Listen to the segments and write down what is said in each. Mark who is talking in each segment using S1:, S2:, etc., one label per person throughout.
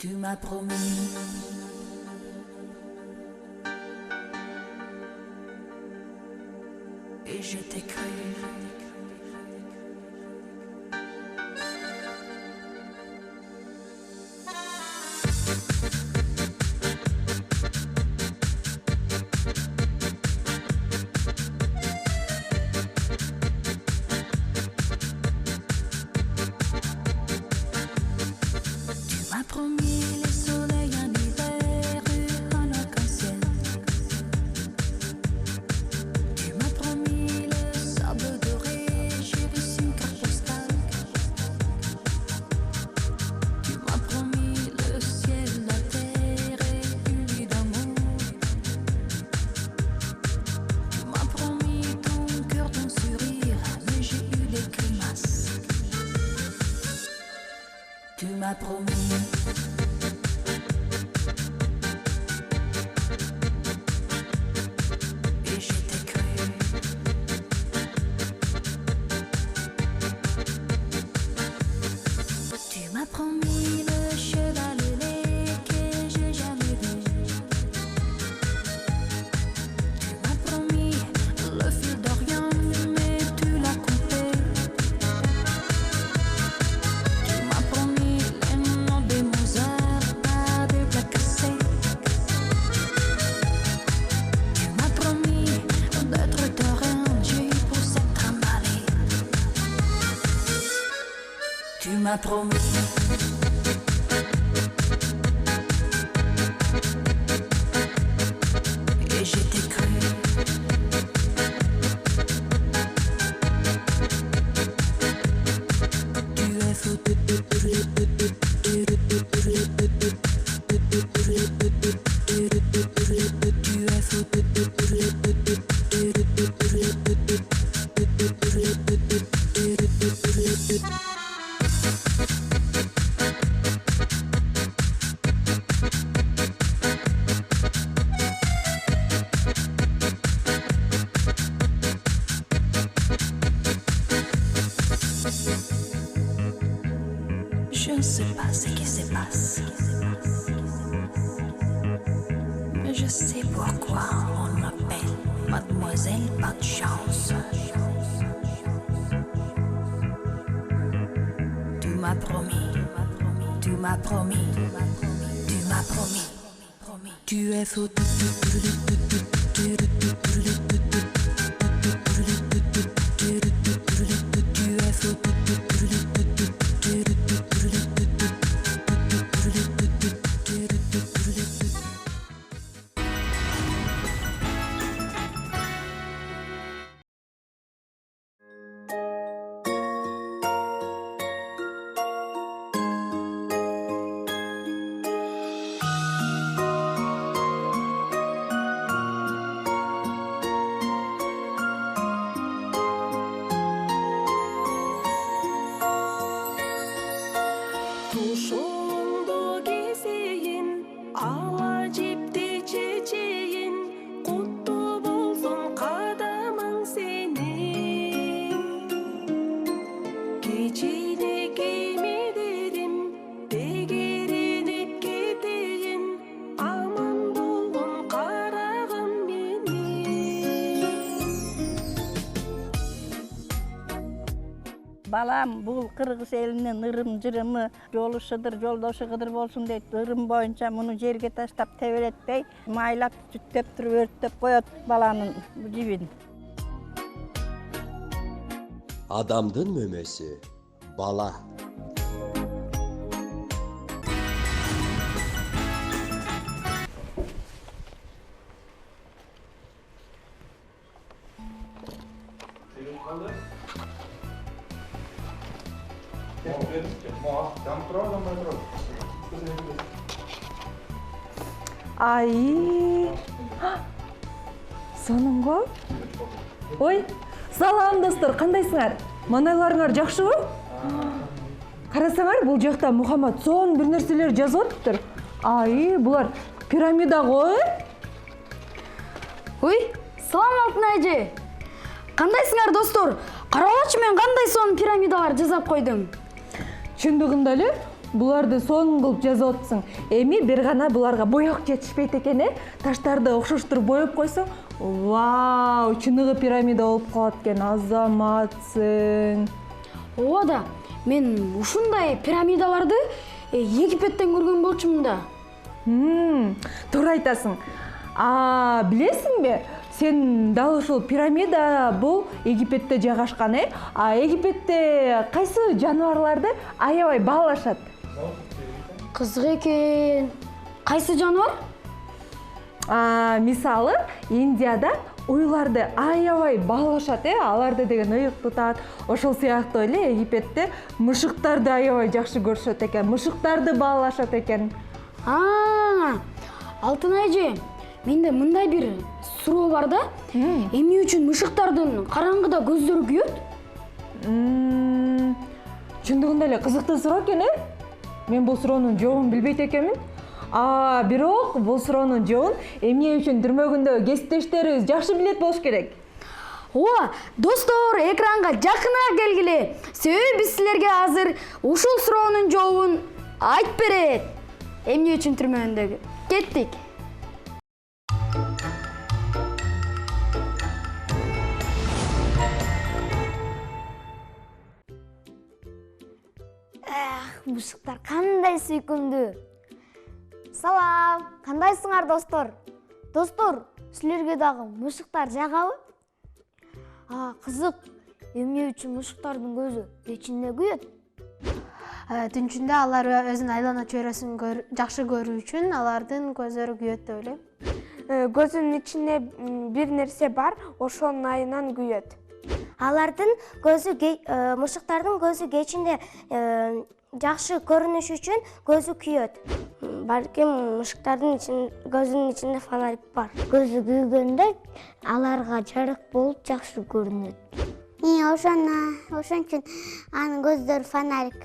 S1: Tu m'as promis et je t'ai cru. Tu m'as promis et je t'ai cru. Tu m'as promis le cheval laid que j'ai jamais vu. Tu m'as promis le fil d'Orient, mais tu l'as coupé. Tu m'as promis les noms des Mozart, pas de plats cassés. Tu m'as promis d'être t'arranger pour s'être emballé. Tu m'as promis. Et je t'ai cru. Tu es fou. Tu es fou. Je ne sais pas ce qui se passe, mais je sais pourquoi on m'appelle Mademoiselle Pas de Chance. Tu m'as promis, tu m'as promis, tu m'as promis. Tu es fou. Tu es fou.
S2: Tuşuğumdu gezeyim, ala cipti çiçeğin, kutlu bolsun kadamın senin. Keçini giyme dedim, degerinip keteyin, aman bolgun karagım menin.
S3: Balam bul Kırgız elinin ırım-jırımı, jolu şıdır, joldoşu gıdır bolsun deyt. Irım boyunca munu jerge taştap teveretpey, maylap süttep turup örttep koyot balanın jibin.
S4: Adamdın mömesi bala.
S5: Ay. Сонунго? Ой, салам достор, кандайсыңар? Маңайларыңар жакшыбы? Карасаңар, бул жакта Мухаммад сон бир нерселер жазып атыптыр. Ай, булар пирамида го?
S6: Ой, салам алтын эже. Кандайсыңар достор? Каралачы, мен кандай сон пирамидалар жасап койдум.
S5: Чындыгында эле буларды сонун кылып жазып атсың. Эми бир гана буларга боек жетишпейт экен, таштарды окшоштуруп боеп койсоң, вау, чыныгы пирамида болуп калат экен. Азаматсың.
S6: Ооба да, мен ушундай пирамидаларды Египеттен көргөн болчумун да.
S5: Туура айтасың. Билесиңби? Сен дал ушул пирамида бул Египетте жайгашкан, А Египетте кайсы жаныбарларды аябай баалашат?
S6: Кызык экен. Кайсы жаныбар?
S5: Мисалы, Индияда уйларды аябай баалашат, аларды деген ыйык тутат. Ошол сыяктуу эле Египетте мышыктарды аябай жакшы көрүшөт экен. Мышыктарды баалашат экен.
S6: Алтын эже, менде мындай бир суроо бар да. Эмне үчүн мышыктардын караңгыда көздөрү күйөт?
S5: Чындыгында эле кызыктуу суроо экен, Мен бул суроонун жообун билбейт экенмин. Бирок бул суроонун жообун эмне үчүн түрмөгүндөгү кесиптештерибиз жакшы билет болуш керек.
S6: Достор, экранга жакыныраак келгиле. Себеби биз силерге азыр ушул суроонун жообун айтып берет. Эмне үчүн түрмөгүндөгү? Кеттик. Мышыктар кандай сүйкүмдүү. Салам, кандайсыңар достор? Достор, силерге дагы мышыктар жагабы? Кызык. Эмне үчүн мышыктардын көзү кечинде күйөт?
S7: Түнчүндө алар өзүнүн айлана чөйрөсүн жакшы көрүү үчүн алардын көздөрү күйөт деп элейм.
S2: Көзүнүн ичинде бир нерсе бар, ошонун айынан күйөт.
S8: Алардын көзү мышыктардын көзү кечинде жакшы көрүнүш үчүн көзү күйөт.
S9: Балким мышыктардын көзүнүн ичинде фонарик бар. Көзү күйгөндө аларга жарык болуп жакшы көрүнөт.
S8: Ошон үчүн анын көздөрү фонарик.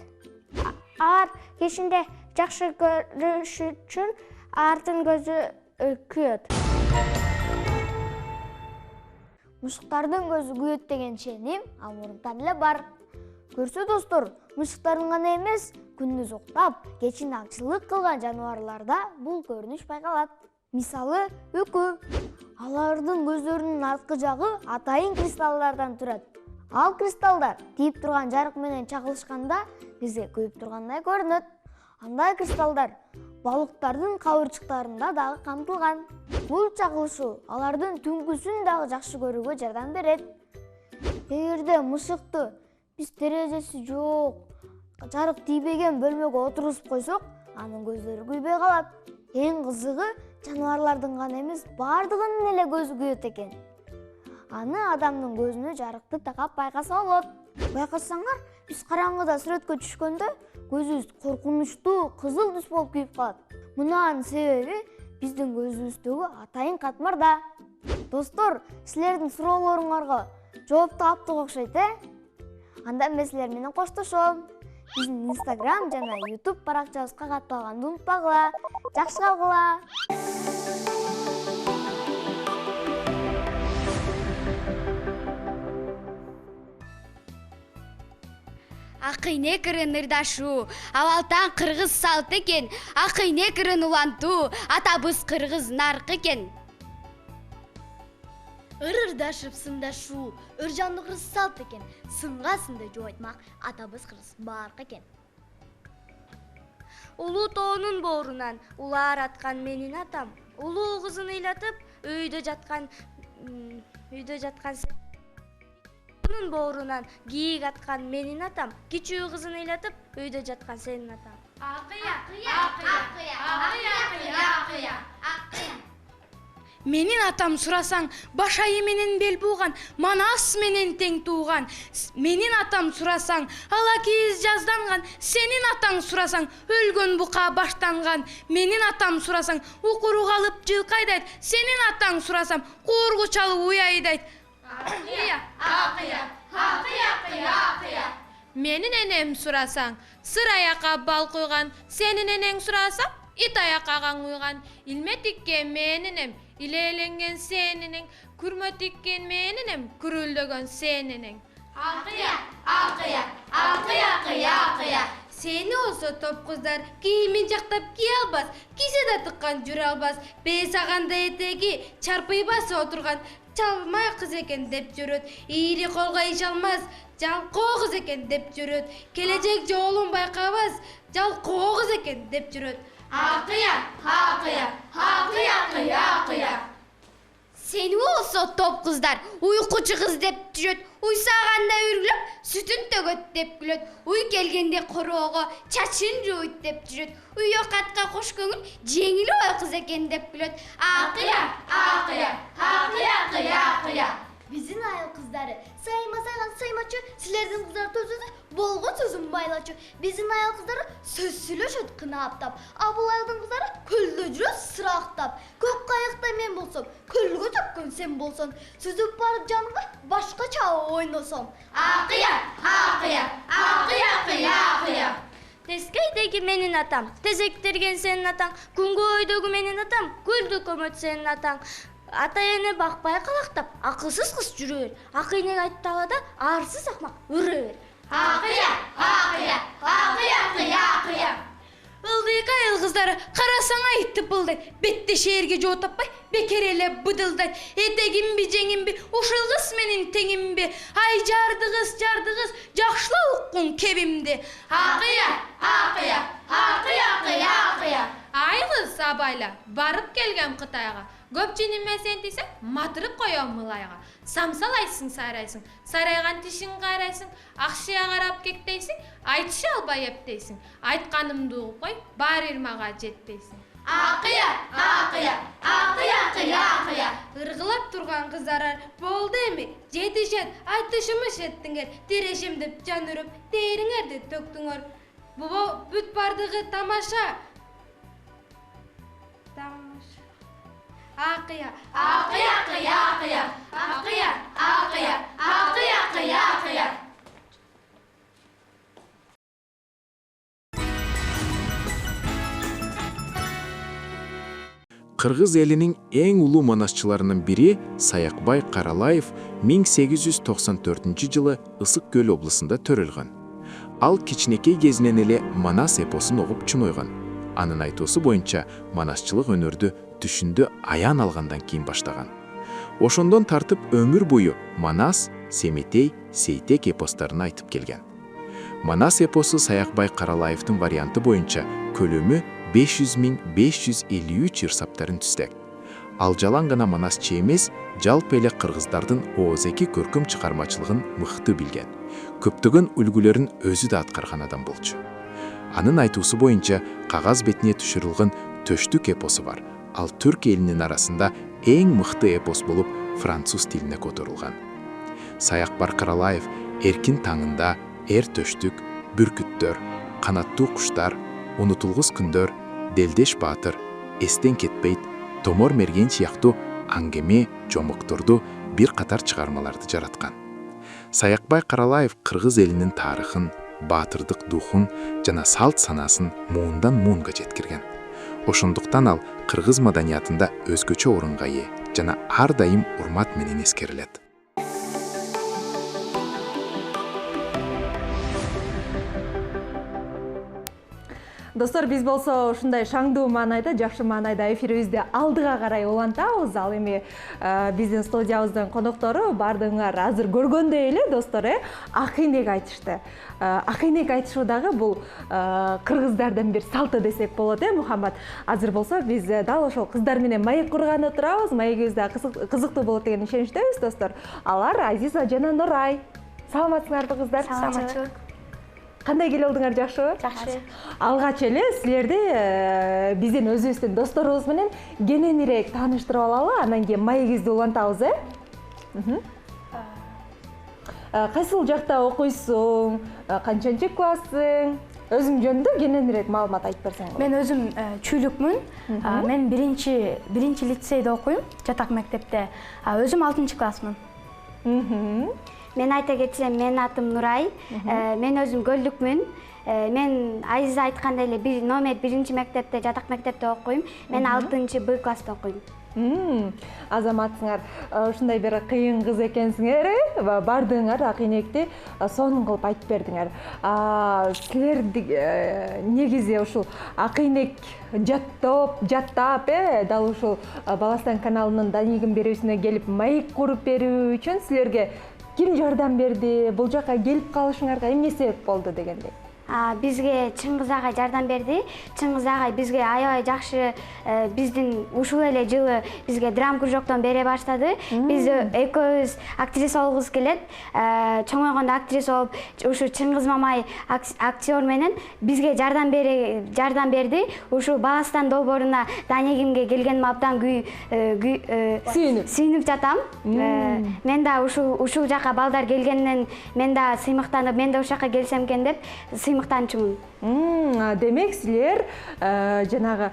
S9: Алар кечинде жакшы көрүш үчүн алардын көзү күйөт.
S6: Мышыктардын көзү күйөт деген ченим ал мурунтан эле бар. Көрсө достор, мышыктардын гана эмес, күндүз уктап, кечинде аңчылык кылган жаныбарларда бул көрүнүш байкалат. Мисалы, үкү. Алардын көздөрүнүн арткы жагы атайын кристаллдардан турат. Ал кристаллдар тийип турган жарык менен чагылышканда бизге күйүп тургандай көрүнөт. Андай кристаллдар балыктардын кабырчыктарында дагы камтылган. Бул чагылышуу алардын түнкүсүн дагы жакшы көрүүгө жардам берет. Эгерде мышыкты биз терезеси жок, жарык тийбеген бөлмөгө отургузуп койсок, анын көздөрү күйбөй калат. Эң кызыгы, жаныбарлардын гана эмес, бардыгынын эле көзү күйөт экен. Аны адамдын көзүнө жарыкты такап байкаса болот. Байкасаңар, биз караңгыда сүрөткө түшкөндө көзүбүз коркунучтуу кызыл түс болуп күйүп калат. Мунун себеби биздин көзүбүздөгү атайын катмарда. Достор, силердин суроолоруңарга жооп таптык окшойт, Анда мен силер менен коштошом. Биздин Instagram жана YouTube баракчабызга катталганды унутпагыла. Жакшы калгыла.
S10: Акыйне кырын ырдашу, авалтан кыргыз салт экен. Акыйне кырын улантуу, атабыз кыргыз наркы экен. Ырдашып сындашу, ыржанды кыргыз салт экен. Сынга сынды жоо айтмак, атабыз кыргыз баркы экен. Улуу тоонун боорунан улаар аткан менин атам, улуу кызын ыйлатып, өйдө жаткан Унун боорунан кийик аткан менин атам, кичүү кызын ыйлатып, өйдө жаткан сенин атам.
S11: Менин атам сурасаң, баш айы менен бел буган, манас менен тең тууган. Менин атам сурасаң, ала кийиз жазданган, сенин атаң сурасаң, өлгөн бука баштанган. Менин атам сурасаң, укурук алып жылкы айдайт, сенин атаң сурасам, куургу чалып уй айдайт.
S12: Менин энем сурасаң, сыр аякка бал куйган, сенин энең сурасаң, ит аякка каң уйган. Илме тиккен менинем, илеленген сенинең, күрмө тиккен менинем, күрүлдөгөн сенинең. Сени болсо топ кыздар кийимин жактап кие албас, кийсе да тыккан жүрө албас. Бесаганда этеги чарпый басып отурган чалмай кыз экен деп жүрөт. Ийри колго иш алмас, жалкоо кыз экен деп жүрөт. Келечек жолун байкабас, жалкоо кыз экен деп жүрөт. Акыя, акыя, акыя, акыя, акыя.
S10: Сени болсо топ кыздар уйкучу кыз деп жүрөт. Уйсаганда үргүлөп, сүтүн төгөт деп күлөт. Уй келгенде короого чачын жууйт деп жүрөт. Уй окатка кош көңүл жеңил ой кыз экен деп күлөт. Акыя, акыя, акыя, акыя, акыя.
S13: Биздин айыл кыздары сайма сайган саймачы, силердин кыздар төзүдү болгон сөзүн байлачу. Биздин айыл кыздары сөз сүйлөшөт кынааптап, а бул айылдын кыздары көлдө жүрөт сырактап. Көк кайыкта мен болсом, көлгө төккөн сен болсоң, сүзүп барып жаныңга башкача ойносом.
S10: Акыя, акыя, акыя, акыя, акыя.
S13: Тескейдеги менин атам, тезектерген сенин атаң, күнгө өйдөгү менин атам, гүлдү көмөт сенин атаң. Ата эне бакпай калактап, акылсыз кыз жүрөр. Акыйнек айтып талада, арсыз акмак үрөр.
S10: Акыя, акыя, акыя, акыя, акыя.
S11: Ылдыйка айыл кыздары карасаң айтып былдай, бетте шээрге жоо таппай, бекер эле быдылдай. Этегимби, жеңимби, ушул кыз менин теңимби. Ай жардыгыз, жакшылап уккун кебимди.
S10: Акыя, акыя, акыя, акыя, акыя.
S12: Ай кыз абайла, барып келгем Кытайга. Көп жинеме сен десең, матырып коем мылайга. Самсалайсың, сайрайсың, сайрайган тишин кайрайсың, акчага карап кектейсиң, айтыша албай эптейсиң. Айтканымды угуп кой, барыр мага жетпейсиң.
S10: Акыя, акыя, акыя, акыя, акыя.
S12: Ыргылап турган кыздар болду эми, жетишет, айтышымыш еттиңер, тирешим деп жан үрүп, териңерди төктүңөр. Бүт бардыгы тамаша. Акыя,
S10: акыя, акыя, акыя, акыя, акыя, акыя, акыя, акыя.
S14: Кыргыз элинин эң улуу манасчыларынын бири Саякбай Каралаев 1894 Ысык Көл облусунда төрөлгөн. Ал кичинекей кезинен эле Манас эпосун угуп чунойгон. Анын айтуусу боюнча манасчылык өнөрдү түшүндө аян алгандан кийин баштаган. Ошондон тартып өмүр бою Манас, Семетей, Сейтек эпостарын айтып келген. Манас эпосу Саякбай Каралаевдин варианты боюнча көлөмү 500.553 ырсаптарын түстөк. Ал жалаң гана манасчы эмес, жалпы эле кыргыздардын оозеки көркөм чыгармачылыгын мыкты билген. Көптөгөн үлгүлөрүн өзү да аткарган адам болчу. Анын айтуусу боюнча кагаз бетине түшүрүлгөн Төштүк эпосу бар. Ал түрк элинин арасында эң мыкты эпос болуп француз тилине которулган. Саякбай Каралаев Эркин таңында, Эр төштүк, Бүркүттөр, Канаттуу куштар, Унутулгус күндөр, Делдеш баатыр, Эстен кетпейт, Томор мерген сыяктуу аңгеме, жомокторду бир катар чыгармаларды жараткан. Саякбай Каралаев кыргыз элинин тарыхын, баатырдык духун жана салт санасын муундан муунга жеткирген. Ошондуктан ал кыргыз маданиятында өзгөчө орунга ээ жана ар дайым урмат менен эскерилет.
S5: Достор, биз болсо ушундай шаңдуу маанайда, жакшы маанайда эфирибизди алдыга карай улантабыз. Ал эми биздин студиябыздын коноктору бардыгыңар азыр көргөндөй эле, достор, акыйнек айтышты. Акыйнек айтышуу дагы бул кыргыздардан бир салты десек болот, Мухаммад. Азыр болсо биз дал ошол кыздар менен маек курганы турабыз. Маегибиз да кызыктуу болот деген ишеничтебиз, достор. Алар Азиза жана Нурай. Саламатсыңарбы, кыздар?
S13: Саламатчылык.
S5: Кандай келиңер, жакшыбы?
S13: Жакшы.
S5: Алгач эле силерди биздин өзүбүздүн досторубуз менен кененирээк тааныштырып алалы, анан кийин маегибизди улантабыз, Кайсыл жакта окуйсуң? Канчанчы классың? Өзүң жөнүндө кененирээк маалымат айтып берсең болот.
S15: Мен өзүм чүйлүкмүн. Мен биринчи лицейде окуйм, жатак мектепте. Өзүм 6 классмын.
S9: Мен айта кетсем, менин атым Нурай. Мен өзүм Көлдүкмүн. Мен Айза айткандай эле номер 1 мектепте, жатак мектепте окуйм. Мен 6 Б класста окуйм.
S5: Азаматсыңар, ушундай бир кыйын кыз экенсиңер, бардыңар акыйнекти сонун кылып айтып бердиңер. Силер негизи ушул акыйнек жаттап, дал ушул Баластан каналынын Данигин берүүсүнө келип маек куруп берүү үчүн силерге ким жардам берди? Бул жака келип калышыңарга эмне себеп болду дегендей?
S6: Бизге Чыңгыз агай жардам берди. Чыңгыз агай бизге аябай жакшы, биздин ушул эле жылы бизге драм кружоктон бере баштады. Биз экөөбүз актриса болгубуз келет. Чоңойгондо актриса болуп, ушу Чыңгыз мамай актер менен бизге жардам берди. Ушу Баластан долбооруна Данигинге келгеним абдан сүйүнүп жатам. Мен да ушул жака балдар келгенинен мен да сыймыктанып, мен да ушул жака келсем экен деп
S5: Демек силер жанагы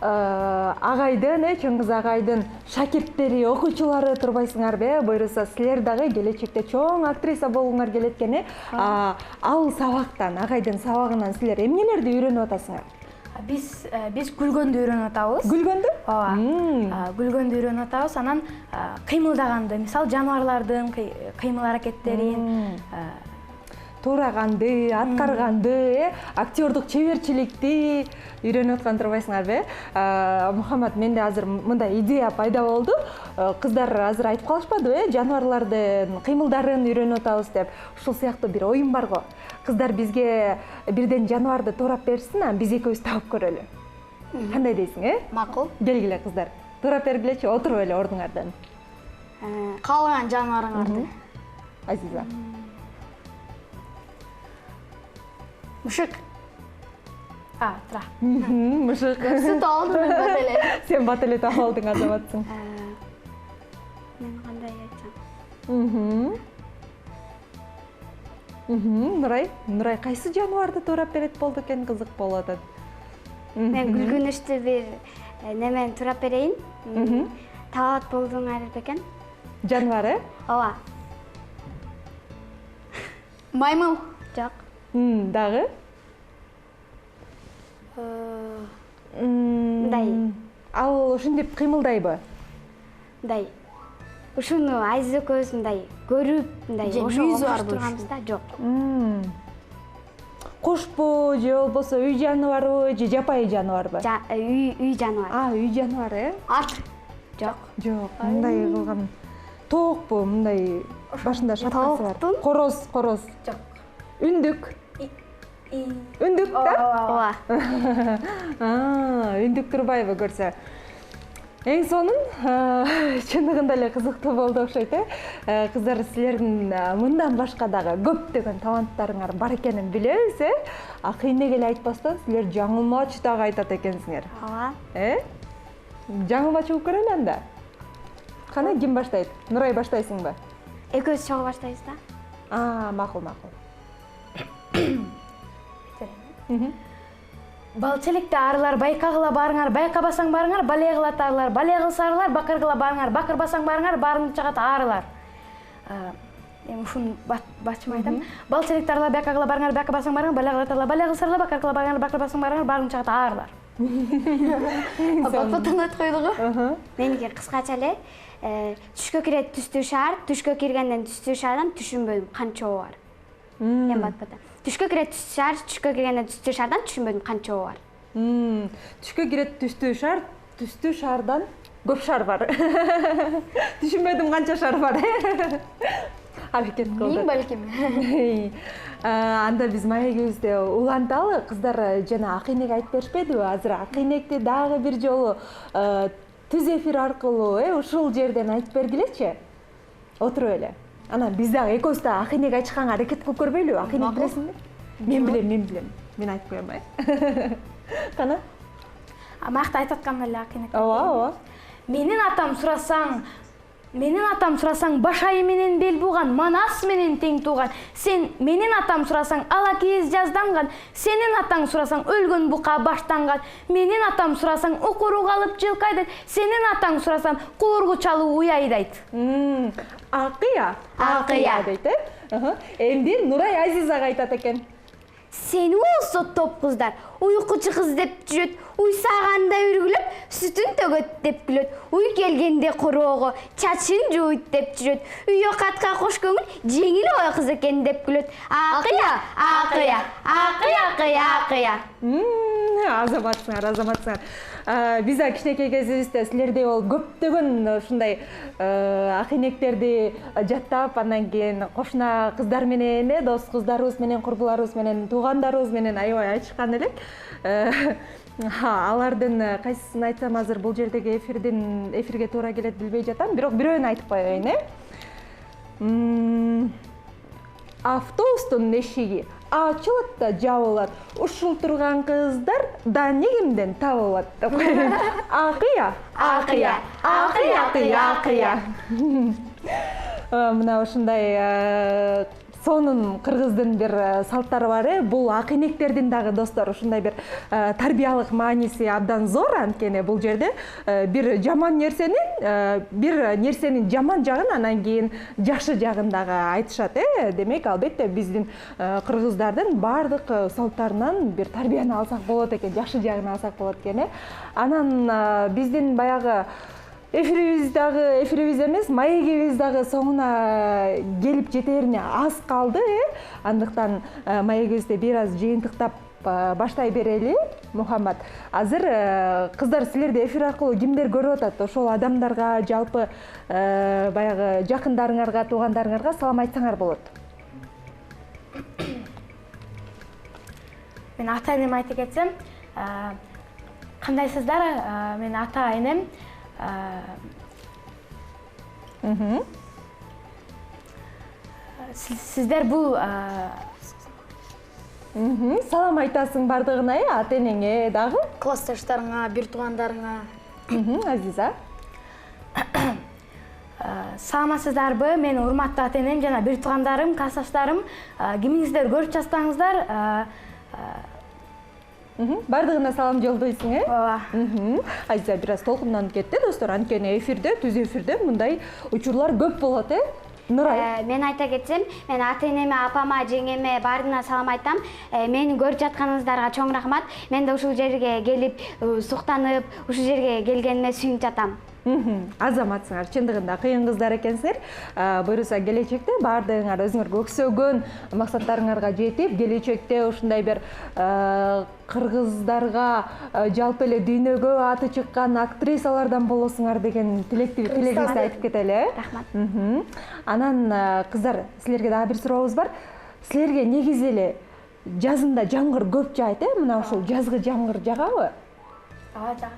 S5: агайдын, Чыңгыз агайдын шакирттери, окуучулары турбайсыңарбы? Буюрса силер дагы келечекте чоң актриса болгуңар келет экен. Ал сабактан, агайдын сабагынан силер эмнелерди үйрөнүп атасыңар?
S15: Биз күлгөндү үйрөнүп атабыз.
S5: Күлгөндү?
S15: Ооба. Күлгөндү үйрөнүп атабыз. Анан кыймылдаганды, мисалы жаныбарлардын кыймыл аракеттерин,
S5: тураганды, аткарганды, актердук чеберчиликти үйрөнүп аткан турбайсыңарбы? Мухаммад, менде азыр мындай идея пайда болду. Кыздар азыр айтып калышпадыбы, жаныбарлардын кыймылдарын үйрөнүп атабыз деп. Ушул сыяктуу бир оюн бар го. Кыздар бизге бирден жаныбарды туурап берсин, биз экөөбүз табып көрөлү. Кандай дейсиң,
S6: Макул.
S5: Келгиле кыздар. Туурап бергилечи, отуруп эле ордуңардан.
S6: Каалаган жаныбарыңарды.
S5: Азиза.
S6: Мышык.
S15: Тура.
S5: Мышык.
S6: Сүт алды мен бат эле.
S5: Сен бат эле таап алдың, Азаматсың.
S6: Мен кандай айтсам?
S5: Нурай кайсы жаныбарды туурап берет болду экен, кызык болуп атат.
S6: Мен күлгүнүчтүү бир немен туурап берейин. Талат болдуңар бекен.
S5: Жаныбар,
S6: Ооба. Маймыл. Жок.
S5: Дагы?
S6: Мындай.
S5: Ал ушинтип кыймылдайбы?
S6: Мындай. Ушуну Айзиз экөөбүз мындай көрүп, мындай ошо турганбыз да, жок.
S5: Кушпу же болбосо үй жаныбарбы же жапайы жаныбарбы?
S6: Үй жаныбары.
S5: Үй жаныбары?
S6: Ат. Жок.
S5: Жок, мындай кылган. Тоокпу, мындай башында шапкасы бар. Короз.
S15: Жок.
S5: Үндүк. Үндүк да?
S6: Ооба.
S5: Үндүк турбайбы көрсө. Эң сонун, чындыгында эле кызыктуу болду окшойт, Кыздар, силердин мындан башка дагы көптөгөн таланттарыңар бар экенин билебиз, Акыйнек эле айтпастан силер жаңылмачу дагы айтат экенсиңер.
S6: Ооба.
S5: Жаңылмачу болуп көрөлү анда. Кана ким баштайт? Нурай баштайсыңбы?
S6: Экөөбүз чогуу баштайбыз да.
S5: Макул.
S15: Балчеликте арылар, байкагыла барыңар, байкабасаң барыңар, бале кылат арылар, бале кылсарылар, бакыргыла барыңар, бакырбасаң барыңар, баарыңды чагат арылар. Эми ушуну бачым айтам. Балчеликте арылар, байкагыла барыңар, байкабасаң барыңар, бале кылат арылар, бале кылсарылар, бакыргыла барыңар, бакырбасаң барыңар, баарыңды чагат арылар.
S6: Апатан айтып койду го. Меники кыскача эле, түшкө кирет түстүү шаар, түшкө киргенден түстүү шаардан түшүнбөдүм канчоо бар. Эми батпата. Түшкө кирет түстүү шаар, түшкө киргенден түстүү шаардан түшүнбөдүм канчоо бар.
S5: Түшкө кирет түстүү шаар, түстүү шаардан көп шаар бар. Түшүнбөдүм канча шаар бар. Аракет кылды.
S6: Балким.
S5: Анда биз маегибизди уланталы, кыздар жана Акыйнек айтып беришпедиби? Азыр Акыйнекти дагы бир жолу түз эфир аркылуу ушул жерден айтып бергилечи. Отуруп эле. Анан биз дагы экөөбүз да Акыйнек айтышканга аракет кылып көрбөйлүбү? Акыйнек билесиңби? Мен билем. Мен айтып коеюн. Кана?
S15: Макта айтып аткан эле Акыйнек.
S5: Ооба.
S15: Менин атам сурасаң, баш айы менен бел буган, манас менен тең тууган. Сен менин атам сурасаң, ала кийиз жазданган. Сенин атаң сурасаң, өлгөн бука баштанган. Менин атам сурасаң, укуру калып жылкайдайт. Сенин атаң сурасаң, куургу чалуу уяйдайт.
S5: Акыя дейт, Эмди Нурай Азизага айтат экен.
S10: Сени болсо топ кыздар уйкучу кыз деп жүрөт, уйсаганда үргүлөп, сүтүн төгөт деп күлөт. Уй келгенде короого чачын жууйт деп жүрөт. Үйө катка кош көңүл жеңил ой кыз экен деп күлөт. Акыя, акыя, акыя, акыя, акыя.
S5: Азаматсыңар. Биз кичинекей кезибизде силердей болуп көптөгөн ушундай акийнектерди жаттап, андан кийин кошуна кыздар менен, дос кыздарыбыз менен, курбуларыбыз менен, туугандарыбыз менен аябай айтышкан элек. Алардын кайсысын айтсам азыр бул жердеги эфирге туура келет билбей жатам, бирок бирөөнү айтып коеюн, Автобустун эшиги ачылат да жабылат. Ушул турган кыздар негимден табылат деп коеюн. Акыя, акыя, акыя, акыя, акыя. Мына ушундай сонун кыргыздын бир салттары бар. Бул акийнектердин дагы достор ушундай бир тарбиялык мааниси абдан зор. Анткени бул жерде бир нерсенин жаман жагын, анан кийин жакшы жагын дагы айтышат. Демек, албетте биздин кыргыздардын бардык салттарынан бир тарбияны алсак болот экен, жакшы жагын алсак болот экен. Анан биздин баягы эфирибиз эмес, маегибиз дагы соңуна келип жетерине аз калды. Андыктан маегибизди бир аз жыйынтыктап баштай берели. Мухаммад, азыр кыздар силерди эфир аркылуу кимдер көрүп атат? Ошол адамдарга, жалпы баягы жакындарыңарга, туугандарыңарга салам айтсаңар болот.
S15: Мен ата-энем айтып кетсем, кандайсыздар? Мен ата-энем. Сиздер бул
S5: салам айтасың бардыгына, ата-энеңе дагы?
S15: Классташтарыңа, бир туугандарыңа.
S5: Азиза.
S15: Саламатсыздарбы? Мен урматтуу ата-энем жана бир туугандарым, классташтарым, кимиңиздер көрүп жатсаңыздар,
S5: бардыгына салам жолдойсуң, Азиза бир аз толкунданып кетти, достор. Анткени эфирде, түз эфирде мындай учурлар көп болот, Нурай.
S6: Мен айта кетсем, мен ата-энеме, апама, жеңеме баарына салам айтам. Мени көрүп жатканыңыздарга чоң рахмат. Мен да ушул жерге келип, суктанып, ушул жерге келгениме сүйүнүп жатам.
S5: Азаматсыңар, чындыгында кыйын кыздар экенсиңер. Буюрса келечекте баардыгыңар өзүңөр көксөгөн максаттарыңарга жетип, келечекте ушундай бир кыргыздарга жалпы эле дүйнөгө аты чыккан актрисалардан болосуңар деген тилегибизди айтып кетели.
S6: Рахмат.
S5: Анан кыздар, силерге дагы бир сурообуз бар. Силерге негизи эле жазында жамгыр көп жаайт, мына ушул жазгы жамгыр жагабы?
S15: Жагат.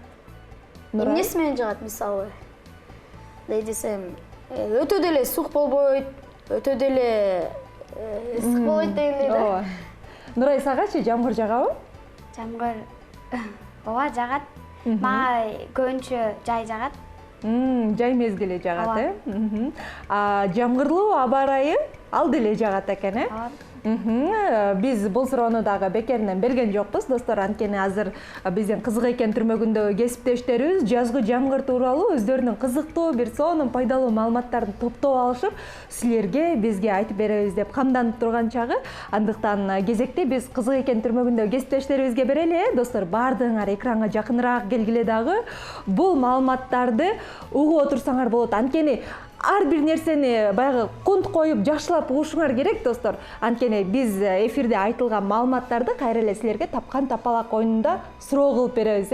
S16: Эмнеси менен жагат, мисалы? Дей десем, өтө деле сук болбойт, өтө деле ысык болбойт дегендей да.
S5: Нурай, сагачы жамгыр жагабы?
S6: Жамгыр ооба жагат. Мага көбүнчө жай жагат.
S5: Жай мезгили жагат, жамгырлуу аба ырайы ал деле жагат экен, Биз бул суроону дагы бекеринен берген жокпуз, достор. Анткени азыр биздин Кызык экен түрмөгүндөгү кесиптештерибиз жазгы жамгыр тууралуу өздөрүнүн кызыктуу бир сонун пайдалуу маалыматтарын топтоп алышып, силерге, бизге айтып беребиз деп камданып турган чагы. Андыктан кезекти биз Кызык экен түрмөгүндөгү кесиптештерибизге берели, достор. Баардыгыңар экранга жакыныраак келгиле дагы бул маалыматтарды угуп отурсаңар болот. Анткени ар бир нерсени баягы кунт коюп жакшылап угушуңар керек, достор. Анткени биз эфирде айтылган маалыматтарды кайра эле силерге тапкан тапалак оюнунда суроо кылып беребиз,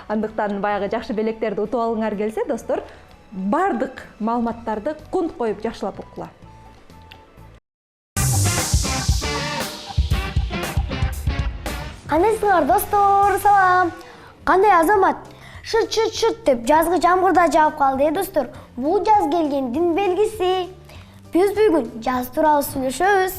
S5: Андыктан баягы жакшы белектерди утуп алгыңар келсе, достор, бардык маалыматтарды кунт коюп жакшылап уккула.
S6: Кандайсыңар, достор? Салам. Кандай Азамат? Шыт деп жазгы жамгырда жаап калды, достор. Бул жаз келгендин белгиси. Биз бүгүн жаз тууралуу сүйлөшөбүз.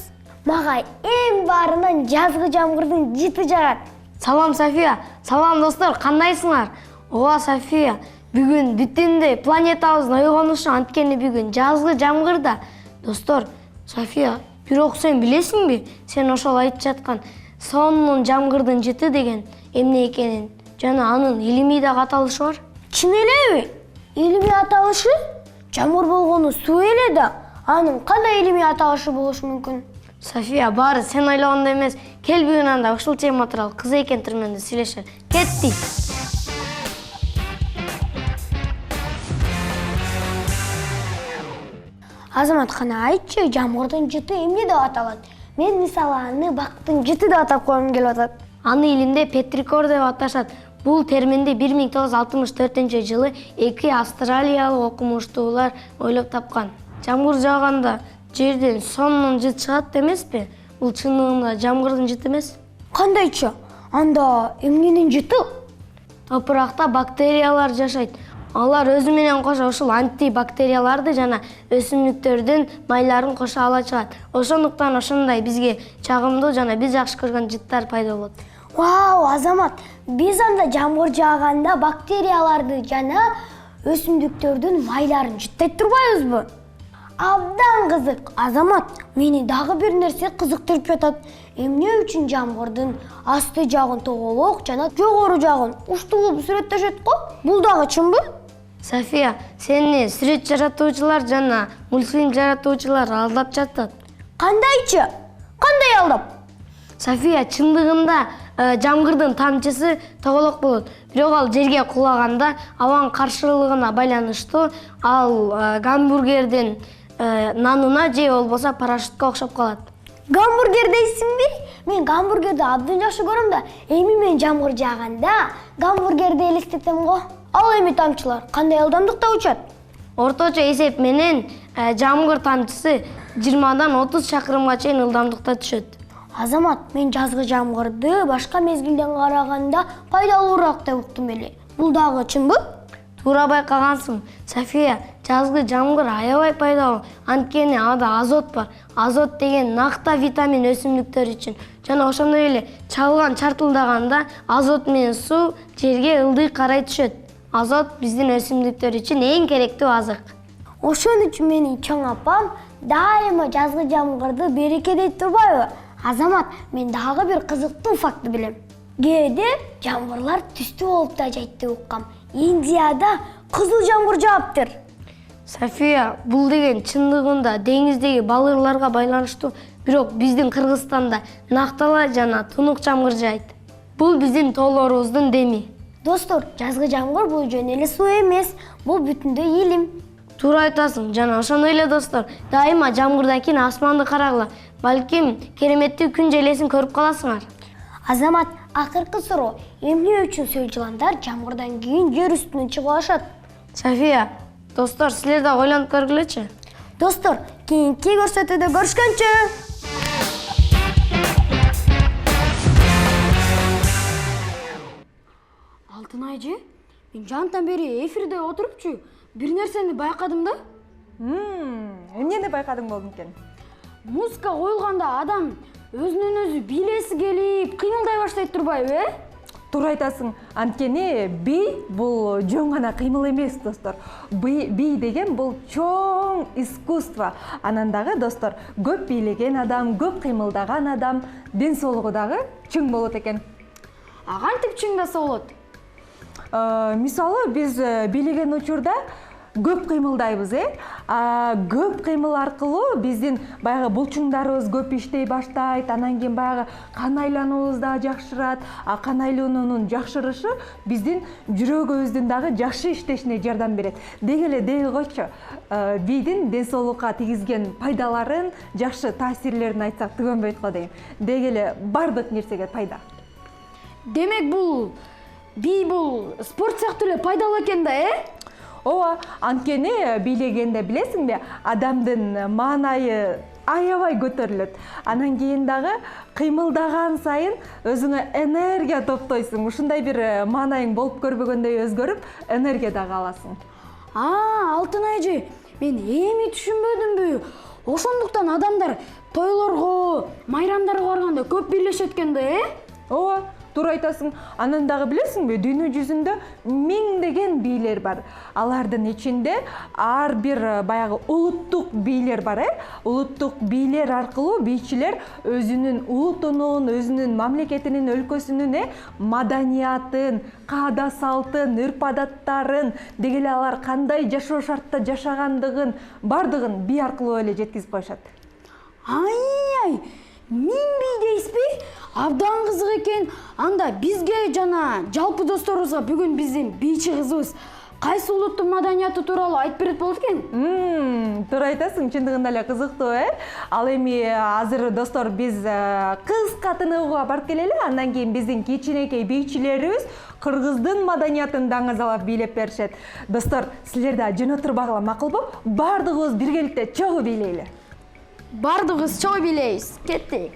S6: Мага эң баарынан жазгы жамгырдын жыты жагат.
S16: Салам, София. Салам, достор, кандайсыңар? Ооба, София. Бүгүн бүтүндөй планетабыздын ойгонушу, анткени бүгүн жазгы жамгырда. Достор, София, бирок сен билесиңби? Сен ошол айтып жаткан сонун жамгырдын жыты деген эмне экенин жана анын илимий дагы аталышы бар.
S6: Чын элеби? Илимий аталышы? Жамгыр болгону суу эле да, анын кандай илимий аталышы болушу мүмкүн?
S16: София, бары сен ойлағандай емес. Кел бүгін анда ушул тема туралы кыз экен түрменде сүйлөшөр. Кеттик.
S9: Азамат, кана айтчы, жамгырдын жыты эмне деп аталат? Мен мисалы аны бактын жыты деп атап койгум келип атат.
S16: Аны илинде петрикор деп аташат. Бул терминди 1964-жылы 2 австралиялык окумуштуулар ойлоп тапкан. Жамгыр жааганда жерден сонун жыт чыгат эмеспи? Бул чындыгында жамгырдын жыты эмес.
S9: Кандайчы? Анда эмненин жыты?
S16: Топуракта бактериялар жашайт. Алар өзү менен кошо ушул антибактерияларды жана өсүмдүктөрдүн майларын кошо ала чыгат. Ошондуктан ошондой бизге чагымдуу жана биз жакшы көргөн жыттар пайда болот.
S9: Вау, Азамат, биз анда жамгыр жааганда бактерияларды жана өсүмдүктөрдүн майларын жыттайт турбайбызбы? Абдан кызык. Азамат, мени дагы бир нерсе кызыктырып жатат. Эмне үчүн жамгырдын асты жагын тоголок жана жогору жагын уштуу кылып сүрөттөшөт го? Бул дагы чынбы?
S16: София, сени сүрөт жаратуучулар жана мультфильм жаратуучулар алдап жатат.
S9: Кандайчы? Кандай алдап?
S16: София, чындыгында жамгырдын тамчысы тоголок болот. Бирок ал жерге кулаганда абанын каршылыгына байланыштуу ал гамбургердин нанына же болбосо парашютка окшоп калат.
S9: Гамбургер дейсиңби? Мен гамбургерди абдан жакшы көрөм да, эми мен жамгыр жааганда гамбургерди элестетем го. Ал эми тамчылар кандай ылдамдыкта учат?
S16: Орточо эсеп менен жамгыр тамчысы 20-дан 30 чакырымга чейин ылдамдыкта түшөт.
S9: Азамат, мен жазгы жамгырды башка мезгилден караганда пайдалуураак деп уктум эле. Бул дагы чынбы?
S16: Туура байкагансың. София, жазгы жамгыр аябай пайдалуу. Анткени ада азот бар. Азот деген накта витамин өсүмдүктөр үчүн. Жана ошондой эле чагылган чартылдаганда азот менен суу жерге ылдый карай түшөт. Азот биздин өсүмдүктөр үчүн эң керектүү азык.
S9: Ошон үчүн менин чоң апам дайыма жазгы жамгырды береке дейт турбайбы? Азамат, мен дагы бир кызыктуу факты билем. Кээде жамгырлар түстүү болуп да жайт деп уккам. Индияда кызыл жамгыр жааптыр.
S16: София, бул деген чындыгында деңиздеги балырларга байланыштуу, бирок биздин Кыргызстанда нактала жана тунук жамгыр жаайт. Бул биздин тоолорубуздун деми.
S9: Достор, жазгы жамгыр бул жөн эле суу эмес, бул бүтүндөй илим.
S16: Туура айтасың, жана ошондой эле достор, дайыма жамгырдан кийин асманды карагыла. Балким кереметтүү күн желесин көрүп каласыңар.
S9: Азамат, акыркы суроо, эмне үчүн сөл жыландар жамгырдан кийин жер үстүнө чыгып алышат?
S16: София, достор, силер да ойлонуп көргүлөчү.
S9: Достор, кийинки көрсөтүүдө көрүшкөнчө.
S15: Алтынай эже, мен жантан бери эфирде отурупчу бир нерсени байкадым да.
S5: Эмнени байкадың болдун экен?
S15: Музыка коюлганда адам өзүнөн өзү бийлеси келип, кыймылдай баштайт турбайбы,
S5: Туура айтасың. Анткени би бул жөн гана кыймыл эмес, достор. Би деген бул чоң искусство. Анан дагы, достор, көп бийлеген адам, көп кыймылдаган адам ден соолугу дагы чың болот экен.
S15: Кантип чыңдаса болот?
S5: Мисалы, биз бийлеген учурда көп кыймылдайбыз, көп кыймыл аркылуу биздин баягы булчуңдарыбыз көп иштей баштайт, анан кийин баягы кан айлануубуз да жакшырат. Кан айлануунун жакшырышы биздин жүрөгүбүздүн дагы жакшы иштешине жардам берет. Деги эле дей койчу, бийдин ден соолукка тийгизген пайдаларын, жакшы таасирлерин айтсак түгөнбөйт го дейм. Деги эле бардык нерсеге пайда.
S15: Демек бий бул спорт сыяктуу эле пайдалуу экен да,
S5: Ооба, анткени бийлегенде билесиңби, адамдын маанайы аябай көтөрүлөт. Анан кийин дагы кыймылдаган сайын өзүңө энергия топтойсуң. Ушундай бир маанайың болуп көрбөгөндөй өзгөрүп, энергия дагы аласың.
S15: Алтынай эже, мен эми түшүнбөдүмбү? Ошондуктан адамдар тойлорго, майрамдарга барганда көп бийлешет экен да,
S5: Ооба, туура айтасың. Анан дагы билесиңби, дүйнө жүзүндө миңдеген бийлер бар. Алардын ичинде ар бир баягы улуттук бийлер бар, Улуттук бийлер аркылуу бийчилер өзүнүн улутунун, өзүнүн мамлекетинин, өлкөсүнүн маданиятын, каада салтын, үрп-адаттарын, деги эле алар кандай жашоо шартта жашагандыгын бардыгын бий аркылуу эле жеткизип коюшат.
S15: Ай, мен дейсізбі? Абдан қызық екен. Анда бізге жана жалпы досторыбызга бүгін біздің бейчи кызыбыз кайсы улуттун маданияты тууралуу айтып берет болот экен.
S5: Туура айтасың, чындыгында эле кызыктуу, Ал эми азыр достор биз кыска тыныгууга барып келели, андан кийин биздин кичинекей бийчилерибиз кыргыздын маданиятын даңазалап бийлеп беришет. Достор, силер да жөн отурбагыла макулбу? Бардыгыбыз биргеликте чогуу бийлейли.
S15: Бардыгыбыз чогуу бийлейбиз. Кеттик.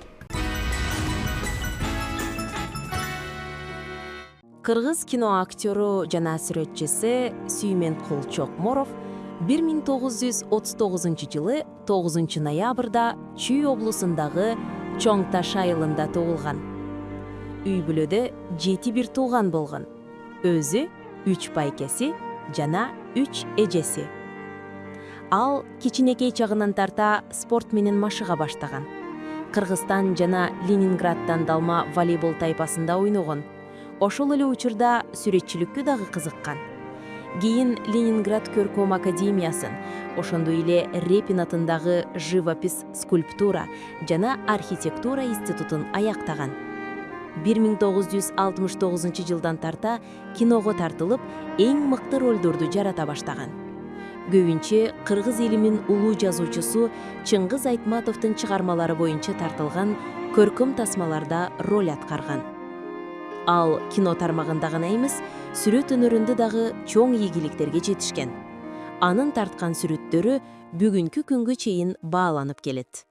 S17: Кыргыз кино актёру жана сүрөтчүсү Сүймен Кул Чокморов 1939-жылы 9 ноябрда Чүй облусундагы Чоң Таш айылында туулган. Үй бүлөдө 7 бир тууган болгон. Өзү 3 байкеси жана 3 эжеси. Ал кичинекей чагынан тарта спорт менен машыга баштаган. Кыргызстан жана Ленинградтан далма волейбол тайпасында ойногон. Ошол эле учурда сүрөтчүлүккө дагы кызыккан. Кийин Ленинград көркөм академиясын, ошондой эле Репин атындагы живопись, скульптура жана архитектура институтун аяктаган. 1969-жылдан тарта киного тартылып, эң мыкты ролдорду жарата баштаган. Көбүнчө кыргыз элинин улуу жазуучусу Чыңгыз Айтматовдун чыгармалары боюнча тартылган көркөм тасмаларда роль аткарган. Ал кино тармагында гана эмес, сүрөт өнөрүндө дагы чоң ийгиликтерге жетишкен. Анын тарткан сүрөттөрү бүгүнкү күнгө чейин бааланып келет.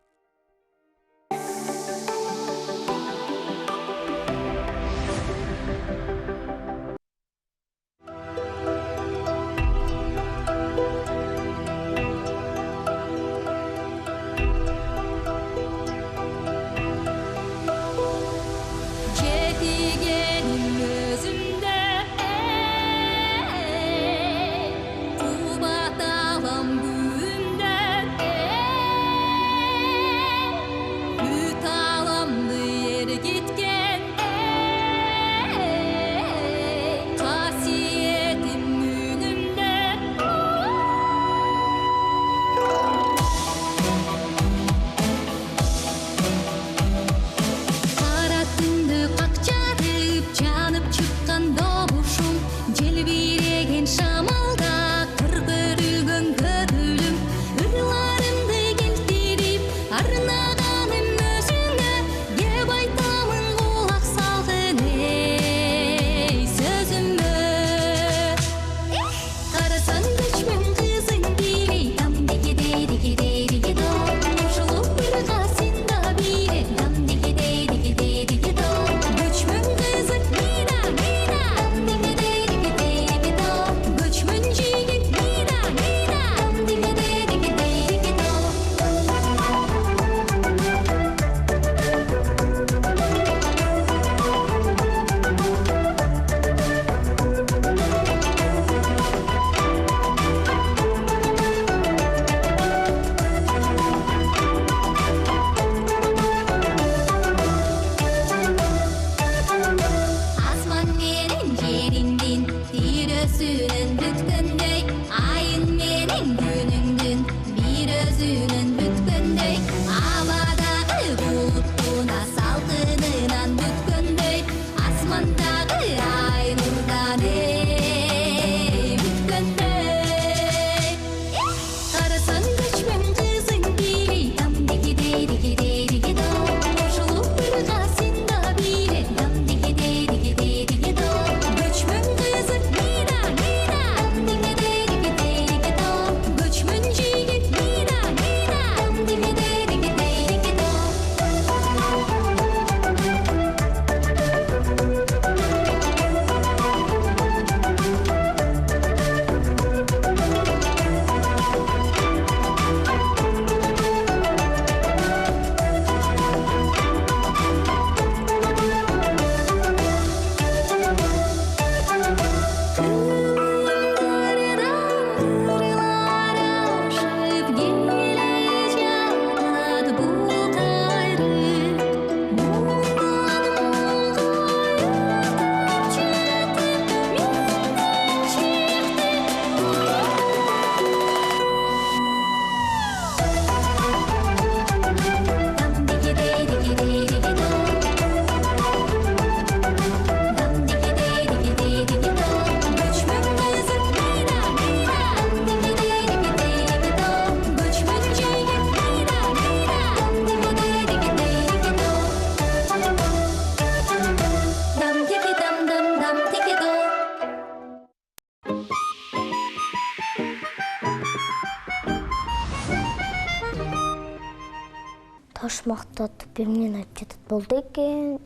S9: каш мактатып эмнени айтып жатат болду экен?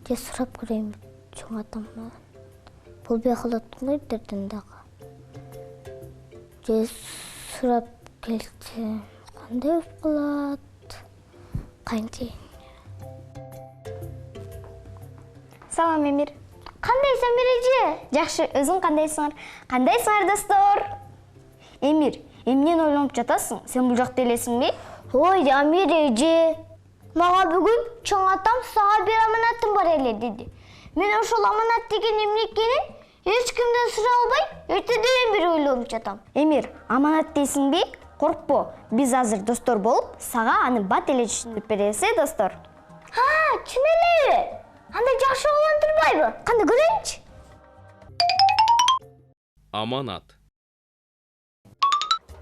S9: Же сурап көрөйүн чоң атамдан. Болбой калат дердин дагы. Же сурап келсе кандай болуп калат? Кантип?
S6: Салам, Эмир. Кандайсың, Миреже? Жакшы, өзүң кандайсыңар? Кандайсыңар, достор? Эмир, эмнени ойлонуп жатасың? Сен бул жакта элесиңби? Ой, Миреже. Мага бүгүн чоң атам сага бир аманатым бар эле деди. Мен ошол аманат деген эмне экенин эч кимден сурай албай, эртеден бери ойлонуп жатам. Эмир, аманат дейсиңби? Коркпо. Биз азыр достор болуп, сага аны бат эле түшүндүрүп беребиз, достор. Чын элеби? Анда жакшы болгон турбайбы? Кандай көрөйүнчү?
S18: Аманат.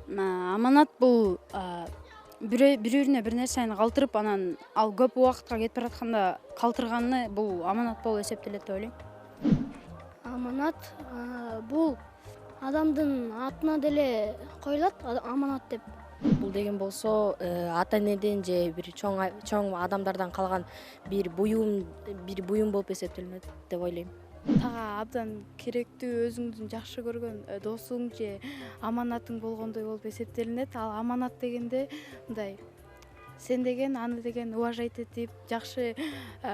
S19: Аманат бул бирөөрүнө бир нерсени калтырып, анан ал көп убакытка кетип баратканда калтырганны бул аманат болуп эсептелет деп ойлойм.
S20: Аманат бул адамдын атына деле коюлат, аманат деп.
S21: Бул деген болсо ата энеден же бир чоң адамдардан калган бир буюм болуп эсептелет деп ойлойм.
S19: Тага абдан керектүү өзүңдүн жакшы көргөн досуң же аманатың болгондой болуп эсептелинет. Ал аманат дегенде мындай сен деген, аны деген уважать этип, жакшы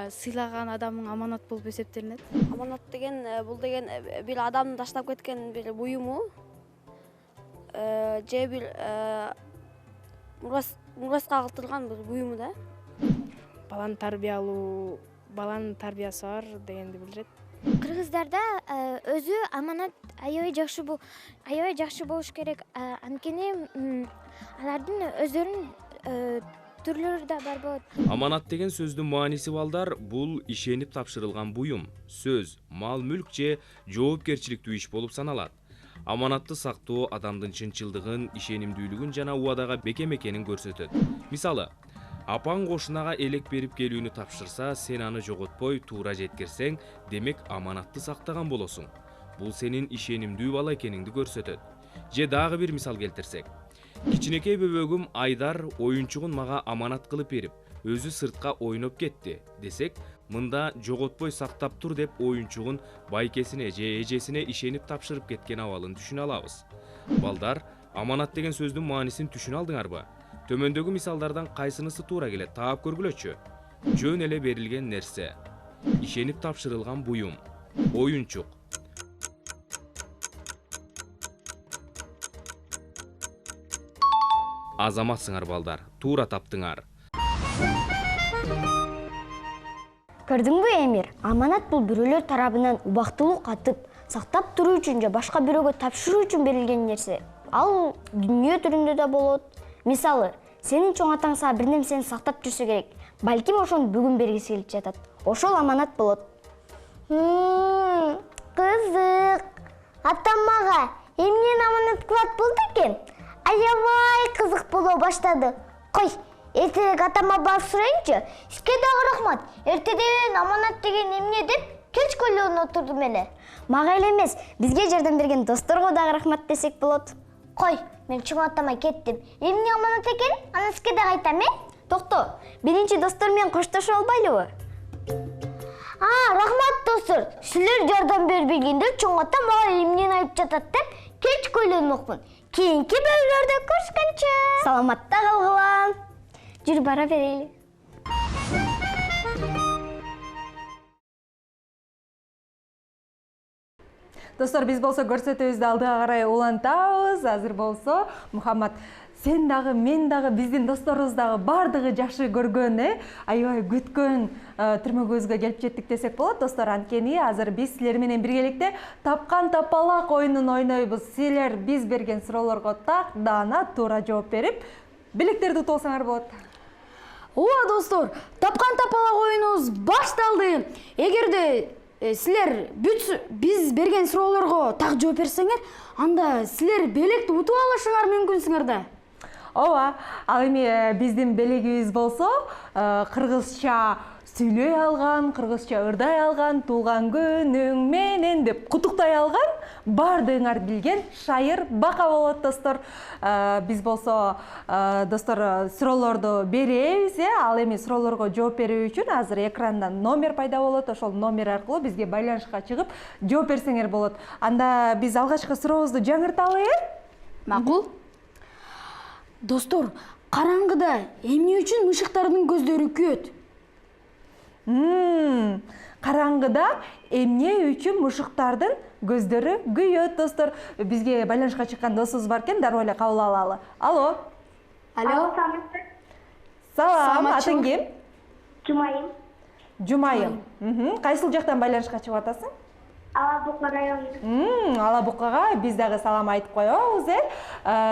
S19: сыйлаган адамың аманат болуп эсептелинет.
S22: Аманат деген бул деген бир адамдын таштап кеткен бир буюму же бир мураска калтырылган бир буюму да.
S19: Баланы тарбиялоо, баланын тарбиясы бар дегенди билдирет.
S6: Кыргыздарда өзү аманат аябай жакшы болуш керек. Анткени алардын өздөрүнүн түрлөрү да бар болот.
S18: Аманат деген сөздүн мааниси балдар, бул ишенип тапшырылган буюм, сөз, мал-мүлк же жоопкерчиликтүү иш болуп саналат. Аманатты сактоо адамдын чынчылдыгын, ишенимдүүлүгүн жана убадага бекем экенин көрсөтөт. Мисалы, апаң кошунага элек берип келүүнү тапшырса, сен аны жоготпой туура жеткирсең, демек аманатты сактаган болосуң. Бул сенин ишенимдүү бала экениңди көрсөтөт. Же дагы бир мисал келтирсек, кичинекей бөбөгүм Айдар оюнчугун мага аманат кылып берип, өзү сыртка ойноп кетти десек, мында жоготпой сактап тур деп оюнчугун байкесине же эжесине ишенип тапшырып кеткен абалын түшүнө алабыз. Балдар, аманат деген сөздүн маанисин түшүнө алдыңарбы? Төмөндөгү мисалдардан кайсынысы туура келет, таап көргүлөчү. Жөн эле берилген нерсе, ишенип тапшырылган буюм, оюнчук. Азаматсыңар балдар, туура таптыңар.
S6: Көрдүңбү, Эмир? Аманат бул бирөөлөр тарабынан убактылуу катып, сактап туруу үчүн же башка бирөөгө тапшыруу үчүн берилген нерсе. Ал дүнүйө түрүндө да болот. Мисалы, сенин чоң атаң сага бир нерсени сактап жүрсө керек. Балким ошону бүгүн бергиси келип жатат. Ошол аманат болот. Кызык. Атам мага эмнени аманат кылат болду экен? Аябай кызык боло баштады. Кой, эртеге атама барып сурайынчы. Сизге дагы рахмат. Эртеден аманат деген эмне деп кеч ойлонуп отурдум эле. Мага эле эмес, бизге жардам берген досторго дагы рахмат десек болот. Кой, мен чоң атама кеттим. Эмне аманат экен? Аны сизге дагы айтам, Токто, биринчи достор менен коштошо албайлыбы? Рахмат достор. Силер жардам бербегенде чоң атам мага эмнени айтып жатат деп кеч ойлонмокмун. Кийинки бөлмөлөрдө көрүшкөнчө. Саламатта калгыла. Жүр бара берели.
S5: Достор, биз болсо көрсөтүүбүздү алдыга карай улантабыз. Азыр болсо Мухаммад, сен дагы, мен дагы, биздин досторубуз дагы бардыгы жакшы көргөн, аябай күткөн түрмөгүбүзгө келип жеттик десек болот. Достор, анткени азыр биз силер менен биргеликте тапкан тапалак оюнун ойнойбуз. Силер биз берген суроолорго тактаана туура жооп берип, билектерди утуп алсаңар болот.
S15: Ооба достор, тапкан тапалак оюнубуз башталды. Эгерде силер биз берген суроолорго так жооп берсеңер, анда силер белекти утуп алышыңар мүмкүнсүңөр да.
S5: Ооба, ал эми биздин белегибиз болсо кыргызча сүйлөй алган, кыргызча ырдай алган, туулган күнүң менен деп куттуктай алган бардығыңар билген Шайыр Бака болот достор. Биз болсо достор суроолорду беребиз, ал эми суроолорго жооп берүү үчүн азыр экрандан номер пайда болот. Ошол номер аркылуу бизге байланышка чыгып жооп берсеңер болот. Анда биз алгачкы сурообузду жаңырталы.
S15: Макул. Достор, караңгыда эмне үчүн мышыктардын көздөрү күйөт?
S5: Караңгыда эмне үчүн мышыктардын көздөрү күйөт достор. Бизге байланышка чыккан досубуз бар экен, дароо эле кабыл алалы. Алло.
S15: Алло.
S5: Салам, атың ким?
S8: Жумайым.
S5: Жумайым. Кайсыл жактан байланышка чыгып атасың?
S8: Ала Бука району.
S5: Ала Букага биз дагы салам айтып коебуз,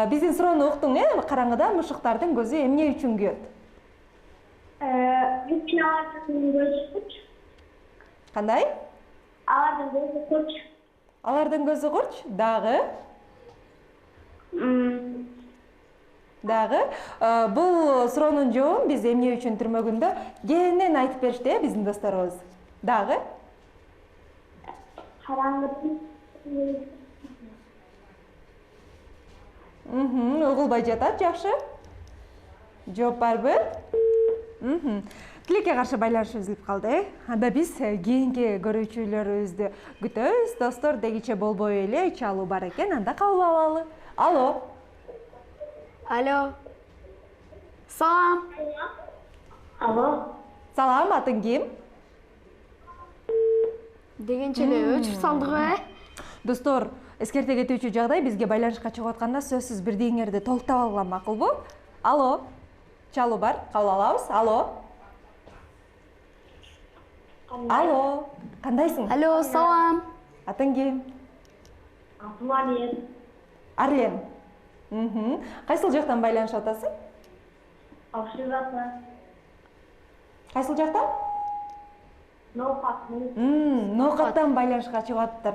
S5: Биздин суроону уктуң, Караңгыда мышыктардын көзү эмне үчүн күйөт?
S8: Алардын көзү курч.
S5: Кандай?
S8: Алардын көзү курч.
S5: Алардын көзү курч, дагы? Дагы. Бул суроонун жообун биз эмне үчүн түрмөгүндө кенен айтып беришти, биздин досторубуз. Дагы?
S8: Караңгыдын.
S5: Угулбай жатат, жакшы. Жооп барбы? Тилекке каршы байланыш үзүлүп калды. Анда биз кийинки көрүүчүлөрүбүздү күтөбүз. Достор, дегиче болбой эле чалуу бар экен, анда кабыл алалы. Алло.
S15: Алло. Салам.
S8: Алло.
S5: Салам, атың ким?
S15: Дегенче эле өчүп салдык,
S5: Достор, эскерте кетүүчү жагдай, бизге байланышка чыгып атканда сөзсүз бирдеңерди толуктап алган макулбу? Алло. Чалуу бар, кабыл алабыз. Алло. Алло. Кандайсың?
S15: Алло, салам.
S5: Атың ким?
S8: Атым Арлен.
S5: Арлен. Кайсыл жактан байланышып атасың?
S8: Акшы жактан.
S5: Кайсыл жактан? Ноокаттан байланышка чыгып атыптыр.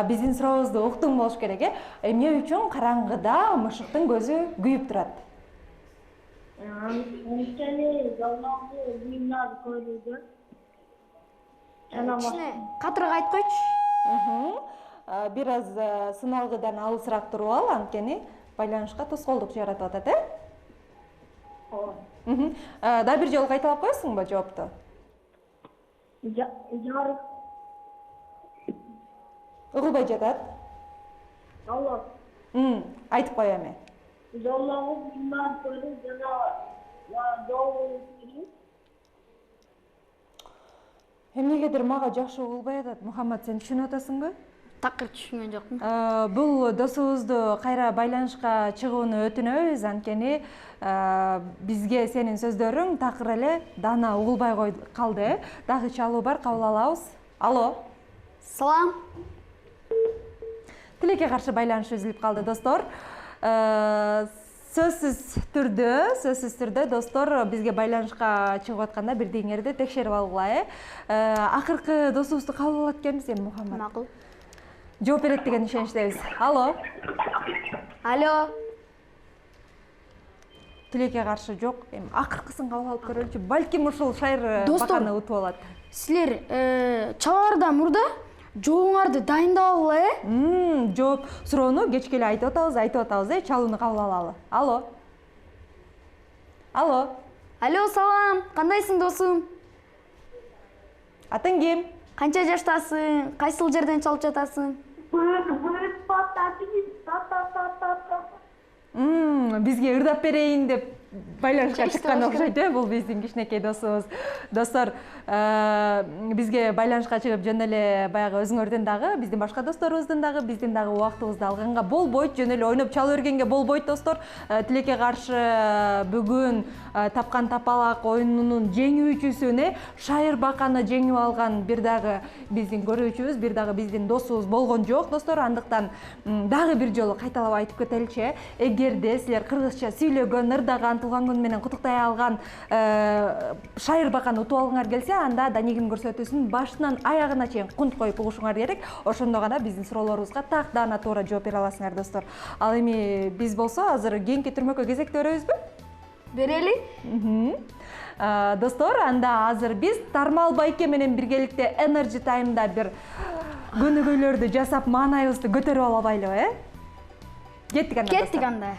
S5: Биздин сурообузду уктуң болуш керек, Эмне үчүн караңгыда мышыктын көзү күйүп турат?
S8: Анткени жолдогу буюмдар көрүүдө.
S15: Катырак айткойчу.
S5: Бир аз сыналгыдан алысыраак туруп ал, анткени байланышка тоскоолдук жаратып атат, Да бир жолу кайталап коесуңбу жоопту?
S8: Жарык.
S5: Угулбай жатат.
S8: Алло.
S5: Айтып кой эми.
S8: Жолдогу буюмдар көрүп жана жол.
S5: Эмнегедир мага жакшы угулбай атат. Мухаммад, сен түшүнүп атасыңбы?
S15: Такыр түшүнгөн жокмун.
S5: Бул досубузду кайра байланышка чыгууну өтүнөбүз, анткени бизге сенин сөздөрүң такыр эле дана угулбай калды. Дагы чалуу бар, кабыл алабыз. Алло.
S15: Салам.
S5: Тилекке каршы байланыш үзүлүп калды, достор. Сөзсүз түрдө достор, бизге байланышка чыгып атканда бирдеңерди текшерип алгыла, Акыркы досубузду кабыл алат экенбиз, Мухаммад.
S15: Макул.
S5: Жооп берет деген ишеничтебиз. Алло.
S15: Алло.
S5: Тилекке каршы жок. Эми акыркысын кабыл алып көрөлүчү. Балким ушул Шайыр Баканы утуп алат.
S15: Силер чалаардан мурда жообуңарды дайындап алгыла,
S5: Жооп суроону кечке эле айтып атабыз, Чалууну кабыл алалы. Алло. Алло.
S15: Алло, салам. Кандайсың, досум?
S5: Атың ким?
S15: Канча жаштасың? Кайсыл жерден чалып жатасың?
S5: Бизге ырдап берейин деп байланышка чыккан окшойт, бул биздин кичинекей досубуз. Достор, бизге байланышка чыгып жөн эле баягы өзүңөрдүн дагы, биздин башка досторубуздун дагы, биздин дагы убактыбызды алганга болбойт, жөн эле ойноп чалып бергенге болбойт, достор. Тилекке каршы бүгүн тапкан тапалак оюнунун жеңүүчүсүнө Шайыр Баканы жеңип алган бир дагы биздин көрүүчүбүз, бир дагы биздин досубуз болгон жок, достор. Андыктан дагы бир жолу кайталап айтып кетеличи, эгерде силер кыргызча сүйлөгөн, ырдаган, туулган күнү менен куттуктай алган Шайыр Баканы утуп алгыңар келсе, анда Данигин көрсөтүүсүн башынан аягына чейин кунт коюп угушуңар керек. Ошондо гана биздин суроолорубузга так даана туура жооп бере аласыңар, достор. Ал эми биз болсо азыр кийинки түрмөккө кезекти беребизби?
S15: Берели?
S5: Достор, анда азыр биз Тармал Байке менен биргеликте Energy Time'да бир көнүгүүлөрдү жасап маанайыбызды көтөрүп албайлыбы, Кеттик анда.
S15: Кеттик анда.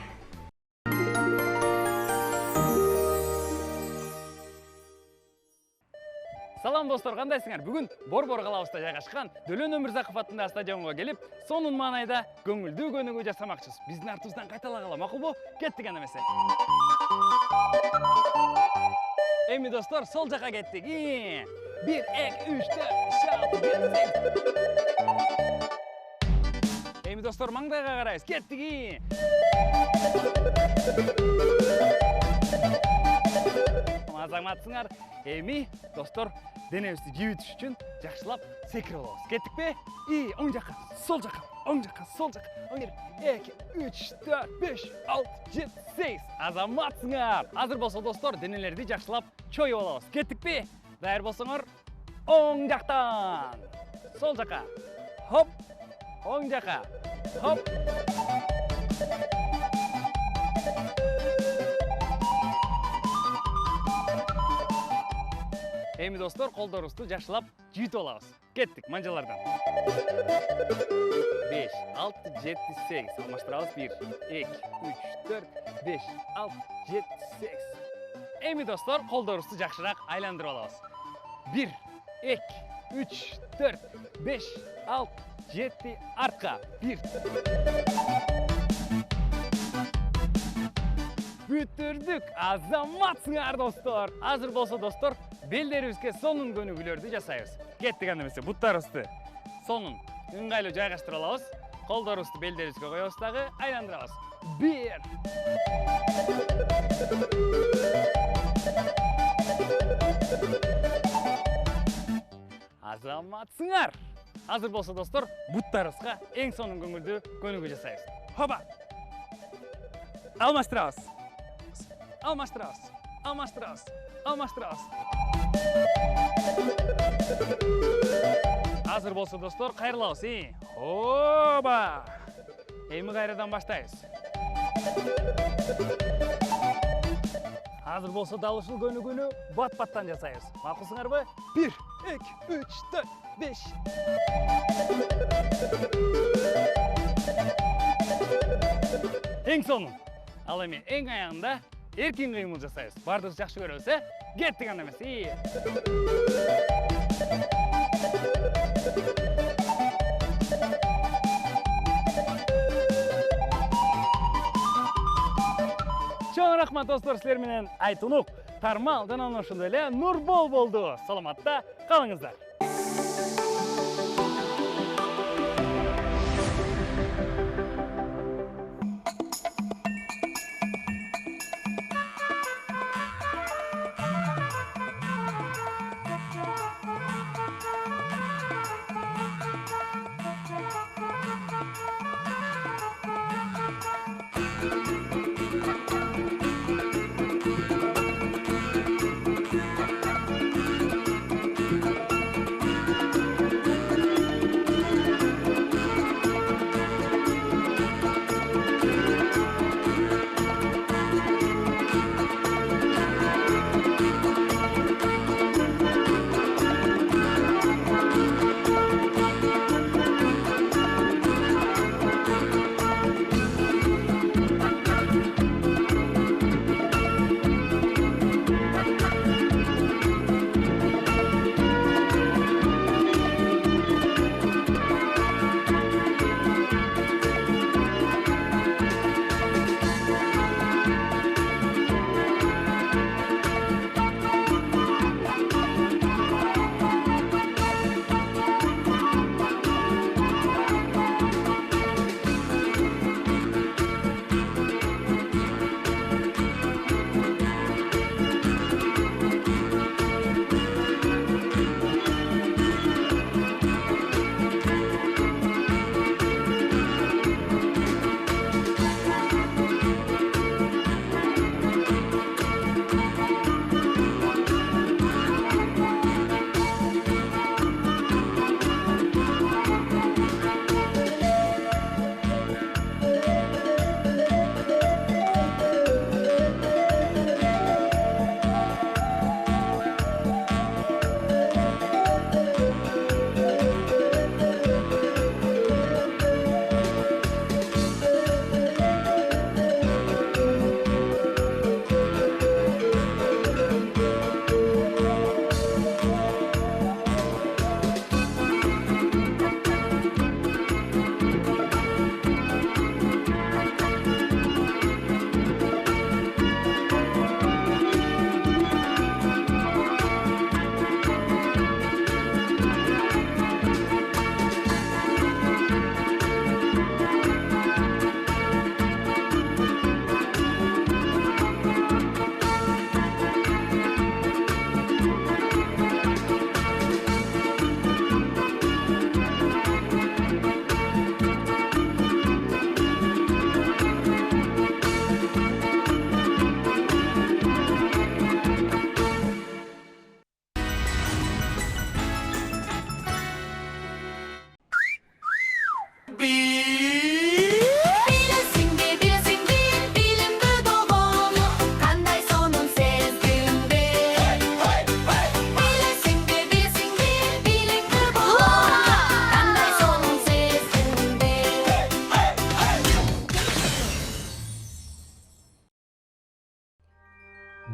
S1: Салам достор, кандайсыңар? Бүгүн Борбор калабызда жайгашкан Дөлөн Өмүрзаков атындагы стадионго келип, сонун маанайда көңүлдүү көнүгүү жасамакчыбыз. Биздин артыбыздан кайталагыла, макулбу? Кеттик анда эмесе. Эми достор, сол жака кеттик. 1, 2, 3, 4, 5, 6, 7, 8. Эми достор, маңдайга карайбыз. Кеттик. Азаматсыңар. Эми достор, денебизди жибитиш үчүн жакшылап секирип алабыз. Кеттикпи? Оң жака, сол жака, оң жака, сол жака. 1, 2, 3, 4, 5, 6, 7, 8. Азаматсыңар. Азыр болсо достор, денелерди жакшылап чоюп алабыз. Кеттикпи? Даяр болсоңор, оң жактан, сол жака. Хоп. Оң жака. Хоп. Эми достор, колдорубузду жакшылап жибитип алабыз. Кеттик манжалардан. 5, 6, 7, 8. Алмаштырабыз. 1, 2, 3, 4, 5, 6, 7, 8. Эми достор, колдорубузду жакшыраак айландырып алабыз. 1, 2, 3, 4, 5, 6, 7, артка. 1. Бүтүрдүк. Азаматсыңар достор. Азыр болсо достор, белдерибизге сонун көнүгүүлөрдү жасайбыз. Кеттик анда эмесе, буттарыбызды сонун ыңгайлуу жайгаштыра алабыз. Колдорубузду белдерибизге коебуз дагы, айландырабыз. 1. Азаматсыңар. Азыр болсо достор, буттарыбызга эң сонун көңүлдүү көнүгүү жасайбыз. Хоба. Алмаштырабыз. Алмаштырабыз. Алмаштырабыз. Алмаштырабыз. Азыр болсо достор, кайрылабыз. Хоба. Эми кайрадан баштайбыз. Азыр болсо дал ушул көнүгүүнү бат-баттан жасайбыз. Макулсуңарбы? 1, 2, 3, 4, 5. Эң сонун. Ал эми эң аягында эркин кыймыл жасайбыз. Бардыгыбыз жакшы көрөбүз, Кеттик анда эмесе. Чоң рахмат достор, силер менен Айтунук, Тармал жана ошондой эле Нурбол болду. Саламатта калыңыздар.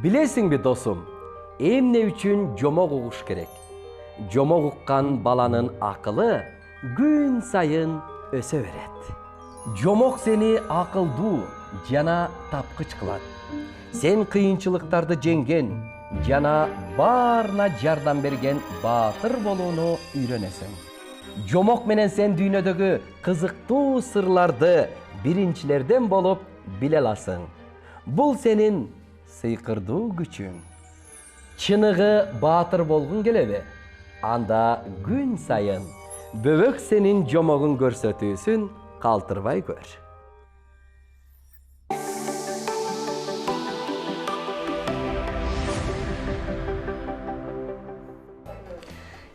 S3: Билесиңби досум, эмне үчүн жомок угуш керек? Жомок уккан баланын акылы күн сайын өсө берет. Жомок сени акылдуу жана тапкыч кылат. Сен кыйынчылыктарды жеңген жана баарына жардам берген баатыр болууну үйрөнөсүң. Жомок менен сен дүйнөдөгү кызыктуу сырларды биринчилерден болуп биле аласың. Бул сенин сыйкырдуу күчүң. Чыныгы баатыр болгуң келеби? Анда күн сайын бөбөк сенин жомогун көрсөтүүсүн калтырбай көр.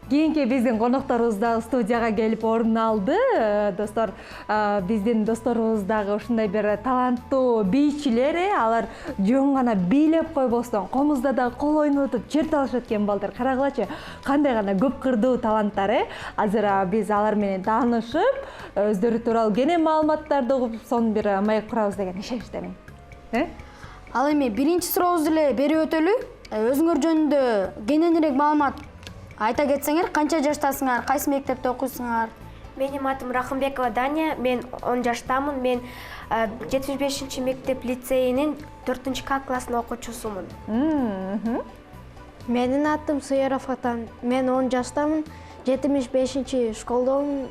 S5: Кийинки биздин конокторубуз дагы студияга келип орун алды. Достор, биздин досторубуз дагы ушундай бир таланттуу бийчилер, алар жөн гана бийлеп койбостон, комузда дагы кол ойнотуп чер талашат экен балдар. Карагылачы, кандай гана көп кырдуу таланттар. Азыр биз алар менен таанышып, өздөрү тууралуу кене маалыматтарды угуп, сонун бир маек курабыз деген ишеничтемин.
S9: Ал эми биринчи сурообузду эле берип өтөлү. Өзүңөр жөнүндө кененирээк маалымат айта кетсеңер, канча жаштасыңар, кайсы мектепте окуйсуңар?
S2: Менин атым Рахымбекова Дания, мен 10 жаштамын, мен 75-чи мектеп лицейинин 4-К классын окуучусумун.
S20: Менин атым Сыяров Атан, мен 10 жаштамын, 75-чи школдомун,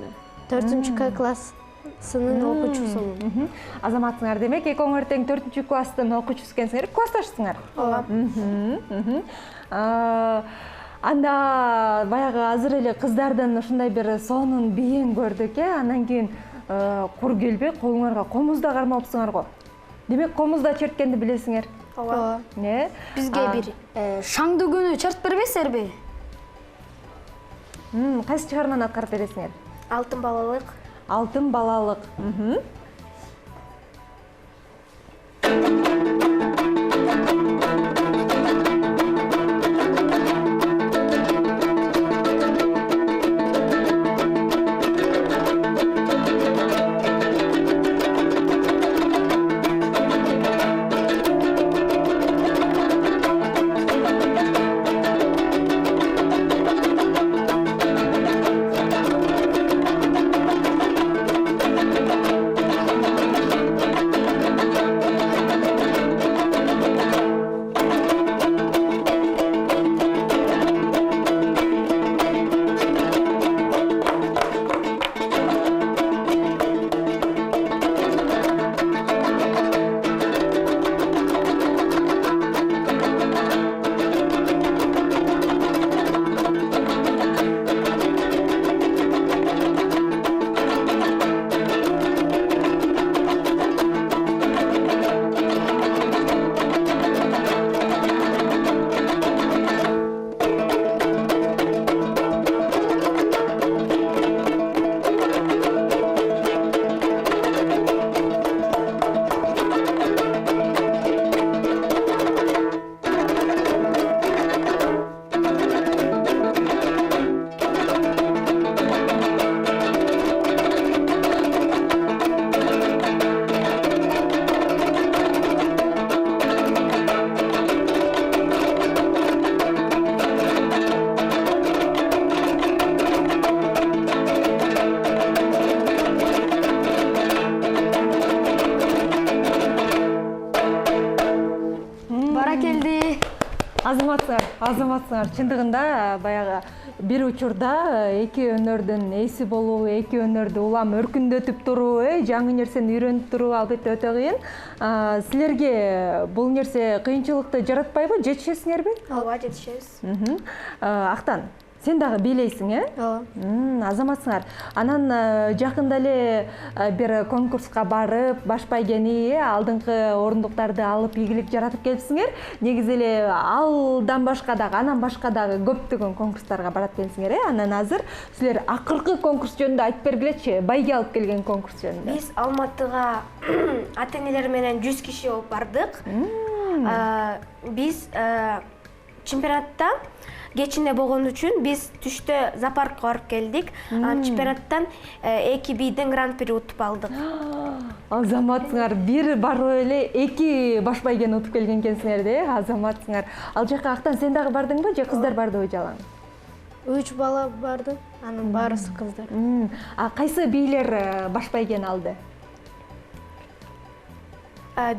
S20: 4-К классынын окуучусумун.
S5: Азаматсыңар демек, экөөңөр тең 4-чү класстын окуучусу экенсиңер, классташсыңар. Анда баягы азыр эле кыздардан ушундай бир сонун биен көрдүк, анан кийин кур келбей колуңарга комузда кармапсыңар го. Демек, комузда черткенди билесиңер?
S9: Ооба. Бизге бир шаңдуу күнү чертип бербейсиңерби?
S5: Кайсы чыгарманы аткарып бересиңер?
S2: Алтын балалык.
S5: Алтын балалык. Азаматсыңар, чындыгында баягы бир учурда эки өнөрдүн эси болуу, эки өнөрдү улам өркүндөтүп туруу, жаңы нерсени үйрөнүп туруу албетте өтө кыйын. Силерге бул нерсе кыйынчылыкты жаратпайбы? Жетишесиңерби?
S2: Ооба, жетишебиз.
S5: Актан, Сен дагы бийлейсиң, ооба. Азаматсыңар. Анан жакында эле бир конкурска барып, баш байгени, алдыңкы орундуктарды алып, ийгилик жаратып келипсиңер. Негизи эле алдан башка дагы, анан башка дагы көптөгөн конкурстарга барат экенсиңер, Анан азыр силер акыркы конкурс жөнүндө айтып бергилечи, байге алып келген конкурс жөнүндө.
S2: Биз Алматыга ата-энелер менен 100 киши болуп бардык. Биз чемпионатта кечинде болгон үчүн биз түштө зоопаркка барып келдик. Чемпионаттан 2 бийден гран-при утуп алдык.
S5: Азаматсыңар, бир барып эле 2 баш байгени утуп келген экенсиңер, Азаматсыңар. Ал жака актан сен дагы бардыңбы же кыздар бардыбы жалаң?
S20: 3 бала барды, анын баарысы кыздар.
S5: Кайсы бийлер баш байгени алды?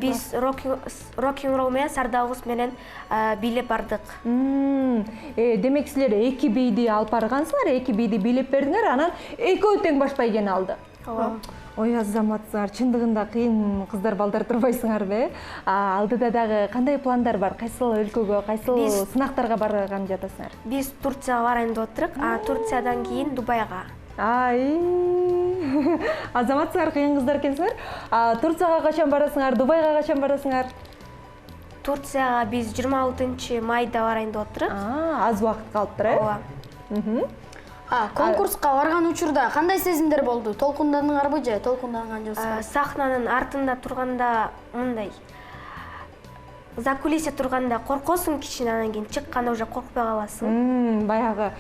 S2: Биз рок-н-ролл менен Сардагыз менен бийлеп бардык.
S5: Демек силер 2 бийди алып баргансыңар, 2 бийди бийлеп бердиңер, анан экөө тең баш байгени алды. Ой, Азаматсыңар, чындыгында кыйын кыздар балдар турбайсыңарбы? Алдыда дагы кандай пландар бар? Кайсыл өлкөгө, кайсыл сынактарга барган жатасыңар?
S2: Биз Турцияга барайын деп отурук, Турциядан кийин Дубайга.
S5: Азаматсыңар, кыйын кыздар экенсиңер. Турцияга качан барасыңар, Дубайга качан барасыңар?
S2: Турцияга биз 26 майда барайын деп отурук.
S5: Аз убакыт калыптыр,
S2: Ооба.
S15: Конкурска барган учурда кандай сезимдер болду? Толкундадыңарбы же толкундаган жоксузбу?
S2: Сахнанын артында турганда мындай за кулисте турганда коркосуң кичине, анан кийин чыкканда уже коркпой каласың.
S5: Баягы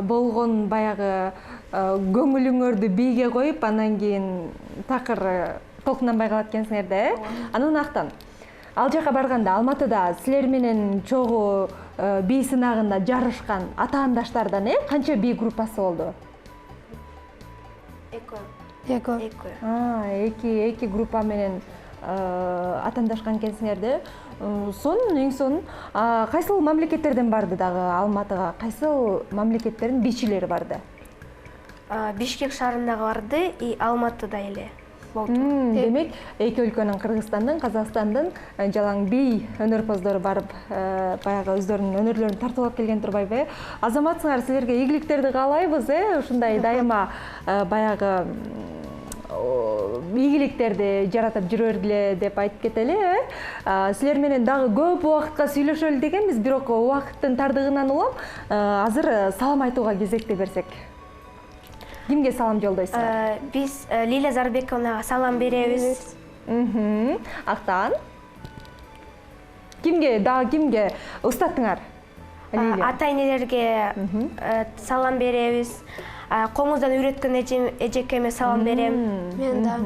S5: болгон баягы көңүлүңөрдү бийге коюп, анан кийин такыр толкунданбай калат экенсиңер да, Анан актан ал жака барганда Алматыда силер менен чогуу бий сынагында жарышкан атаандаштардан канча бий группасы болду? Эки группа менен атаандашкан экенсиңер да. Эң сонун кайсыл мамлекеттерден барды дагы Алматыга? Кайсыл мамлекеттердин бийчилери барды?
S2: Бишкек шаарындагы барды, и Алматыда эле.
S5: Демек, эки өлкөнүн Кыргызстандын, Казакстандын жалаң бий өнөрпоздору барып, баягы өздөрүнүн өнөрлөрүн тартуулап келген турбайбы? Азаматсыңар, силерге ийгиликтерди каалайбыз, ушундай дайыма баягы ийгиликтерди жаратып жүрө бергиле деп айтып кетели. Силер менен дагы көп убакытка сүйлөшөлү дегенбиз, бирок убакыттын тардыгынан улам азыр салам айтууга кезекти берсек. Кимге салам жолдойсуңар?
S2: Биз Лиля Зарбековнага салам беребиз.
S5: Актан? Кимге устаттыңар?
S2: Ата-энелерге салам беребиз. Комуздан үйрөткөн эжекеме салам берем.
S20: Мен да.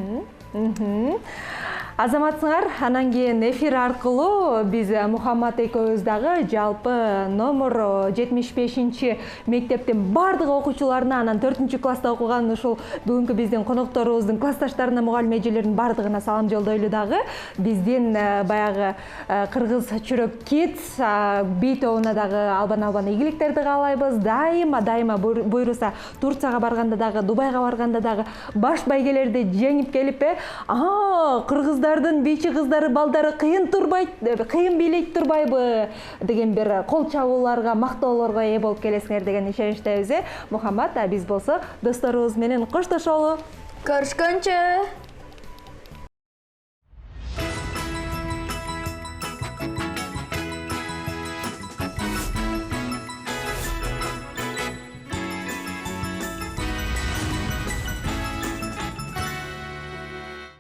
S5: Азаматсыңар, анан кийин эфир аркылуу биз Мухаммад экөөбүз дагы жалпы номер 75 мектептин бардык окуучуларына, анан 4-класста окуган ушул бүгүнкү биздин конокторубуздун классташтарына, мугалим эжелердин бардыгына салам жолдойлу дагы. Биздин баягы Кыргыз Чүрөк Kids бий тобуна дагы албан ийгиликтерди каалайбыз. Дайыма буйруса Турцияга барганда дагы, Дубайга барганда дагы баш байгелерди жеңип келип, кыргыздардын бийчи кыздары, балдары кыйын бийлейт турбайбы деген бир кол чабууларга, мактоолорго ээ болуп келесиңер деген ишеничтебиз. Мухаммад, биз болсо досторубуз менен коштошолу.
S15: Көрүшкөнчө.